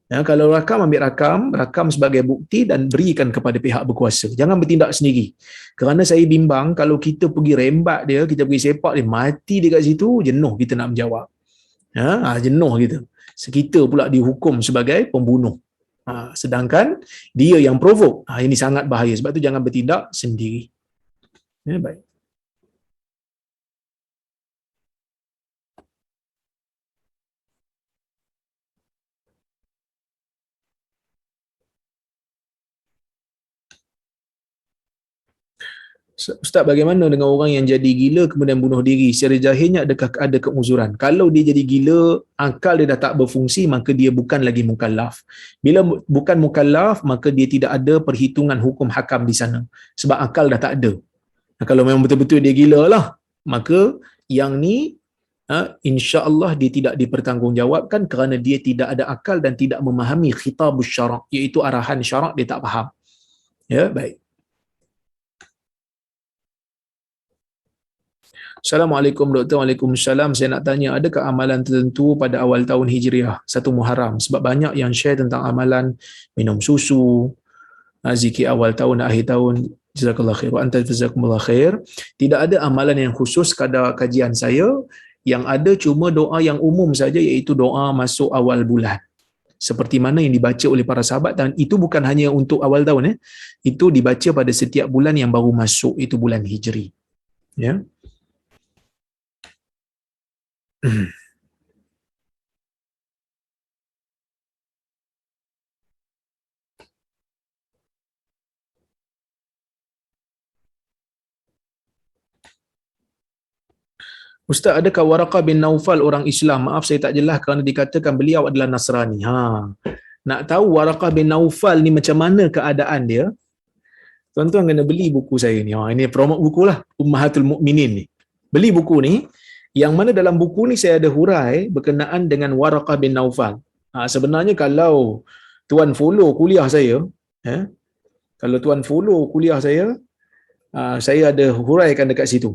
Ya, kalau rakam, ambil rakam sebagai bukti dan berikan kepada pihak berkuasa. Jangan bertindak sendiri. Kerana saya bimbang kalau kita pergi rembat dia, kita pergi sepak dia, mati dekat situ, jenuh kita nak menjawab. Ya, jenuh kita. Kita pula dihukum sebagai pembunuh. Sedangkan dia yang provok. Ini sangat bahaya. Sebab tu jangan bertindak sendiri. Ya, baik. Ustaz, bagaimana dengan orang yang jadi gila kemudian bunuh diri? Secara jahilnya adakah ada keuzuran? Kalau dia jadi gila, akal dia dah tak berfungsi, maka dia bukan lagi mukallaf. Bila bukan mukallaf, maka dia tidak ada perhitungan hukum hakam di sana. Sebab akal dah tak ada. Kalau memang betul-betul dia gila lah, maka yang ni insya-Allah dia tidak dipertanggungjawabkan kerana dia tidak ada akal dan tidak memahami khitabus syarak, iaitu arahan syarak dia tak faham. Ya, baik. Assalamualaikum Doktor. Waalaikumsalam. Saya nak tanya, adakah amalan tertentu pada awal tahun Hijriah 1 Muharram? Sebab banyak yang share tentang amalan minum susu, zikir awal tahun dan akhir tahun. Jazakallah khair. Wa anta jazakumullah khair. Tidak ada amalan yang khusus kadar kajian saya. Yang ada cuma doa yang umum saja, iaitu doa masuk awal bulan. seperti mana yang dibaca oleh para sahabat, dan itu bukan hanya untuk awal tahun, itu dibaca pada setiap bulan yang baru masuk, itu bulan Hijri. Ya. Ustaz, adakah Waraqah bin Naufal orang Islam? Maaf saya tak jelas kerana dikatakan beliau adalah Nasrani. Nak tahu Waraqah bin Naufal ni macam mana keadaan dia? Tuan-tuan kena beli buku saya ni. Ini promote buku lah, Ummahatul Mukminin ni. Beli buku ni, yang mana dalam buku ni saya ada hurai berkenaan dengan Waraqah bin Naufal. Sebenarnya kalau tuan follow kuliah saya, kalau tuan follow kuliah saya ada huraikan dekat situ.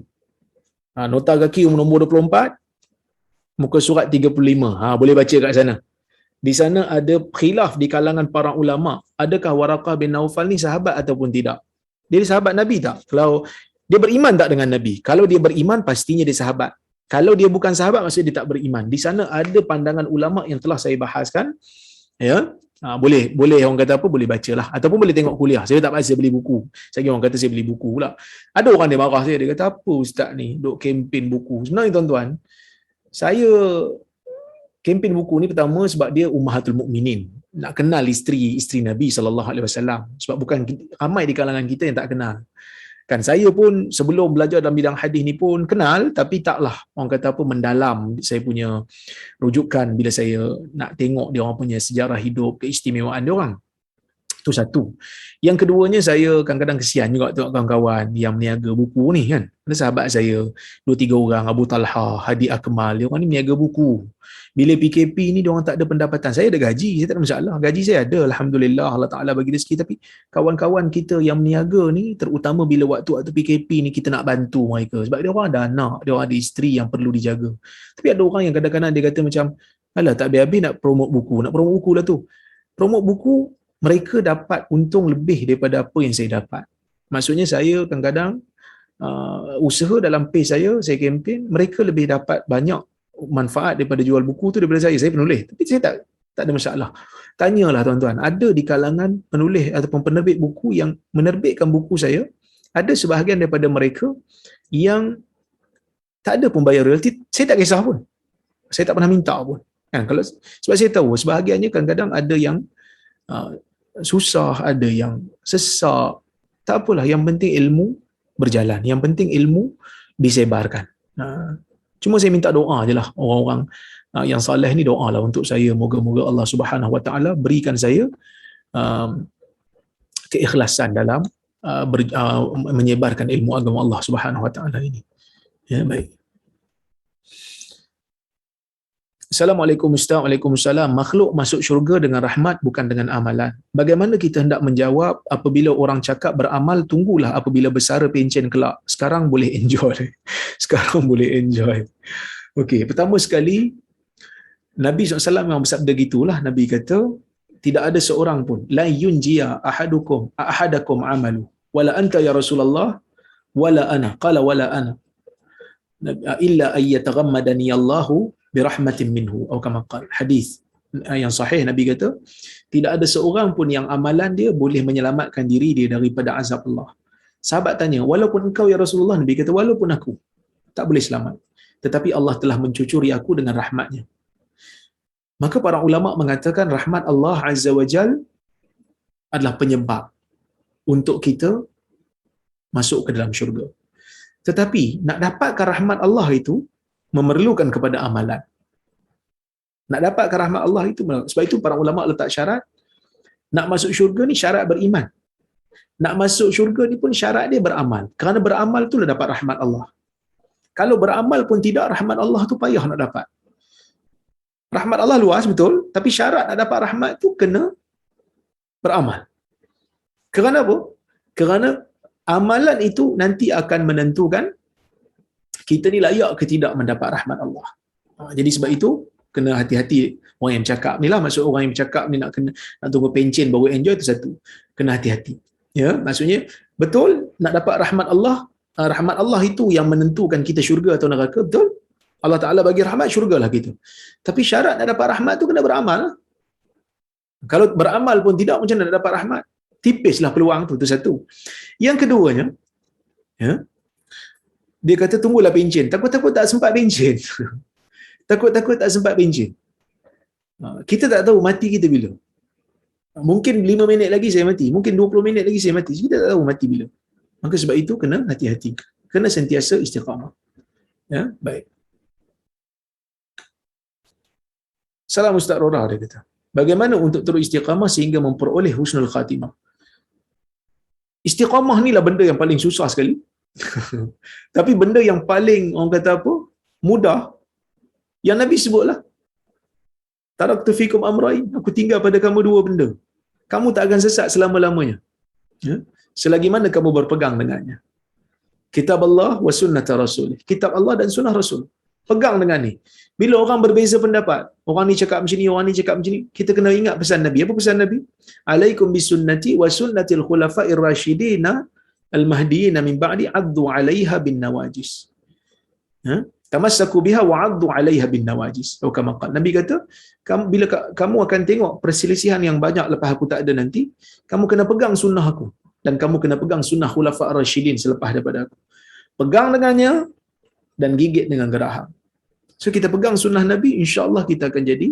Nota kaki nombor 24, muka surat 35. Boleh baca kat sana. Di sana ada khilaf di kalangan para ulama, adakah Waraqah bin Naufal ni sahabat ataupun tidak. Dia sahabat Nabi tak? Kalau dia beriman tak dengan Nabi? Kalau dia beriman, pastinya dia sahabat. Kalau dia bukan sahabat, maksudnya dia tak beriman. Di sana ada pandangan ulama yang telah saya bahaskan. Ya. Boleh orang kata apa, boleh bacalah ataupun boleh tengok kuliah. Saya tak paksa beli buku. Saya orang kata saya beli buku pula. Ada orang dia marah saya, dia kata apa ustaz ni duk kempen buku. Sebenarnya tuan-tuan, saya kempen buku ni pertama sebab dia Ummahatul Mukminin. Nak kenal isteri Nabi sallallahu alaihi wasallam, sebab bukan ramai di kalangan kita yang tak kenal. Kan saya pun sebelum belajar dalam bidang hadis ni pun kenal, tapi taklah orang kata apa mendalam saya punya rujukan bila saya nak tengok dia orang punya sejarah hidup, keistimewaan dia orang. Itu satu. Yang keduanya, saya kadang-kadang kesian juga tengok kawan-kawan yang meniaga buku ni kan. Ada sahabat saya 2-3 orang, Abu Talha, Hadi Akmal, dia orang ni meniaga buku. Bila PKP ni dia orang tak ada pendapatan. Saya ada gaji, saya tak ada masalah. Gaji saya ada, alhamdulillah, Allah Taala bagi rezeki, tapi kawan-kawan kita yang meniaga ni, terutama bila waktu PKP ni, kita nak bantu mereka sebab dia orang ada anak, dia orang ada isteri yang perlu dijaga. Tapi ada orang yang kadang-kadang dia kata macam, alah tak habis-habis nak promote buku. Nak promote buku lah tu. Promote buku, mereka dapat untung lebih daripada apa yang saya dapat. Maksudnya saya kadang-kadang usaha dalam page saya kempen, mereka lebih dapat banyak manfaat daripada jual buku tu daripada saya penulis. Tapi saya tak ada masalah. Tanyalah tuan-tuan, ada di kalangan penulis ataupun penerbit buku yang menerbitkan buku saya, ada sebahagian daripada mereka yang tak ada pun bayar royalty, saya tak kisah pun. Saya tak pernah minta pun. Kan, kalau sebab saya tahu sebahagiannya kadang-kadang ada yang susah, ada yang sesak. Tak apalah, yang penting ilmu berjalan, yang penting ilmu disebarkan. Cuma saya minta doa je lah orang-orang yang saleh ni, doa lah untuk saya, moga-moga Allah Subhanahu Wa Taala berikan saya keikhlasan dalam menyebarkan ilmu agama Allah Subhanahu Wa Taala ini. Ya, baik. Assalamualaikum Ustaz. Waalaikumsalam. Makhluk masuk syurga dengan rahmat, bukan dengan amalan. Bagaimana kita hendak menjawab apabila orang cakap beramal tunggulah apabila bersara pencen kelak. Sekarang boleh enjoy. Sekarang boleh enjoy. Okey, pertama sekali Nabi SAW memang bersabda gitulah. Nabi kata tidak ada seorang pun la yunjiya ahadakum amalu wala anta ya Rasulullah wala ana qala wala ana illa ayyataghammadani Allahu birahmatin minhu atau kama qala. Hadis yang sahih, Nabi kata tidak ada seorang pun yang amalan dia boleh menyelamatkan diri dia daripada azab Allah. Sahabat tanya, walaupun engkau ya Rasulullah? Nabi kata walaupun aku tak boleh selamat, tetapi Allah telah mencucuri aku dengan rahmatnya. Maka para ulama mengatakan rahmat Allah Azza wa Jal adalah penyebab untuk kita masuk ke dalam syurga. Tetapi nak dapatkan rahmat Allah itu memerlukan kepada amalan. Nak dapatkan rahmat Allah itu, sebab itu para ulama letak syarat, nak masuk syurga ni syarat beriman. Nak masuk syurga ni pun syarat dia beramal. Kerana beramal tu lah dapat rahmat Allah. Kalau beramal pun tidak, rahmat Allah tu payah nak dapat. Rahmat Allah luas betul, tapi syarat nak dapat rahmat tu kena beramal. Kerana apa? Kerana amalan itu nanti akan menentukan kita ni layak ke tidak mendapat rahmat Allah. Jadi sebab itu kena hati-hati orang yang bercakap ni lah. Maksud orang yang bercakap ni nak tunggu pencen baru enjoy, itu satu. Kena hati-hati. Ya, maksudnya betul nak dapat rahmat Allah. Rahmat Allah itu yang menentukan kita syurga atau neraka, betul? Allah Ta'ala bagi rahmat, syurgalah kita. Tapi syarat nak dapat rahmat tu kena beramal. Kalau beramal pun tidak, macam mana nak dapat rahmat? Tipislah peluang tu, itu satu. Yang keduanya, ya, dia kata tunggulah bencin. Takut-takut tak sempat bencin. Takut-takut tak sempat bencin. Kita tak tahu mati kita bila. Mungkin 5 minit lagi saya mati. Mungkin 20 minit lagi saya mati. Kita tak tahu mati bila. Maka sebab itu kena hati-hati. Kena sentiasa istiqamah. Ya, baik. Salam Ustaz Rora, dia kata. Bagaimana untuk terus istiqamah sehingga memperoleh husnul khatimah? Istiqamah ni lah benda yang paling susah sekali. Tapi benda yang paling, orang kata apa, mudah, yang Nabi sebutlah. Taraktu fikum amrain, aku tinggal pada kamu dua benda. Kamu tak akan sesat selama-lamanya. Ya? Selagi mana kamu berpegang dengannya. Kitab Allah wa sunnata Rasul. Kitab Allah dan sunnah Rasul. Pegang dengan ni. Bila orang berbeza pendapat, orang ni cakap macam ni, orang ni cakap macam ni, kita kena ingat pesan Nabi. Apa pesan Nabi? Alaikum bisunnati wa sunnatil khulafa'ir rasyidina al-mahdiyina min ba'di addu 'alaiha bin nawajis. Ha? Tamassaku biha wa addu 'alaiha bin nawajis. Atau kama qala. Nabi kata, bila kamu akan tengok perselisihan yang banyak lepas aku tak ada nanti, kamu kena pegang sunnah aku dan kamu kena pegang sunnah khulafa'ir rasyidin selepas daripada aku. Pegang dengannya dan gigit dengan geraham. So kita pegang sunnah Nabi, insya-Allah kita akan jadi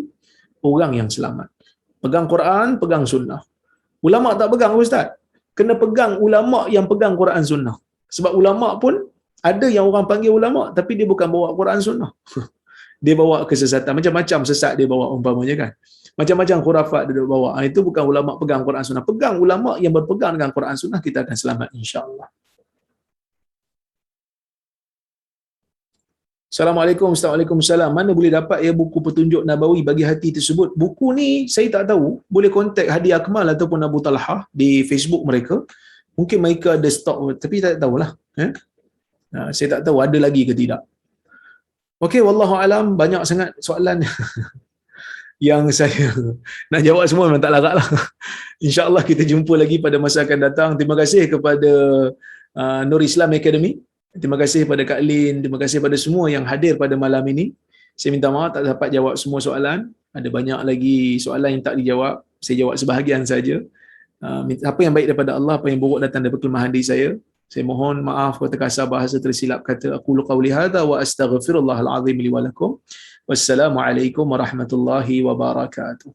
orang yang selamat. Pegang Quran, pegang sunnah. Ulama tak pegang, Ustaz. Kena pegang ulama yang pegang Quran sunnah. Sebab ulama pun ada yang orang panggil ulama tapi dia bukan bawa Quran sunnah. Dia bawa kesesatan, macam-macam sesat dia bawa umpamanya kan. Macam-macam khurafat dia bawa. Itu bukan ulama pegang Quran sunnah. Pegang ulama yang berpegang dengan Quran sunnah, kita akan selamat insya-Allah. Assalamualaikum, Waalaikumsalam. Mana boleh dapat ya buku petunjuk Nabawi bagi hati tersebut? Buku ni saya tak tahu. Boleh kontak Hadi Akmal ataupun Abu Talha di Facebook mereka. Mungkin mereka ada stok tapi tak tahulah. Saya tak tahu ada lagi ke tidak. Okey, wallahu alam, banyak sangat soalan yang saya nak jawab semua memang tak larat lah. InsyaAllah kita jumpa lagi pada masa akan datang. Terima kasih kepada Nur Islam Academy. Terima kasih pada Kak Lin, terima kasih pada semua yang hadir pada malam ini. Saya minta maaf tak dapat jawab semua soalan. Ada banyak lagi soalan yang tak dijawab. Saya jawab sebahagian saja. Apa yang baik daripada Allah, apa yang buruk datang daripada kelemahan diri saya. Saya mohon maaf kata kasar bahasa tersilap kata. Aqulu qawli hadza wa astaghfirullahal azim li wa lakum. Wassalamualaikum warahmatullahi wabarakatuh.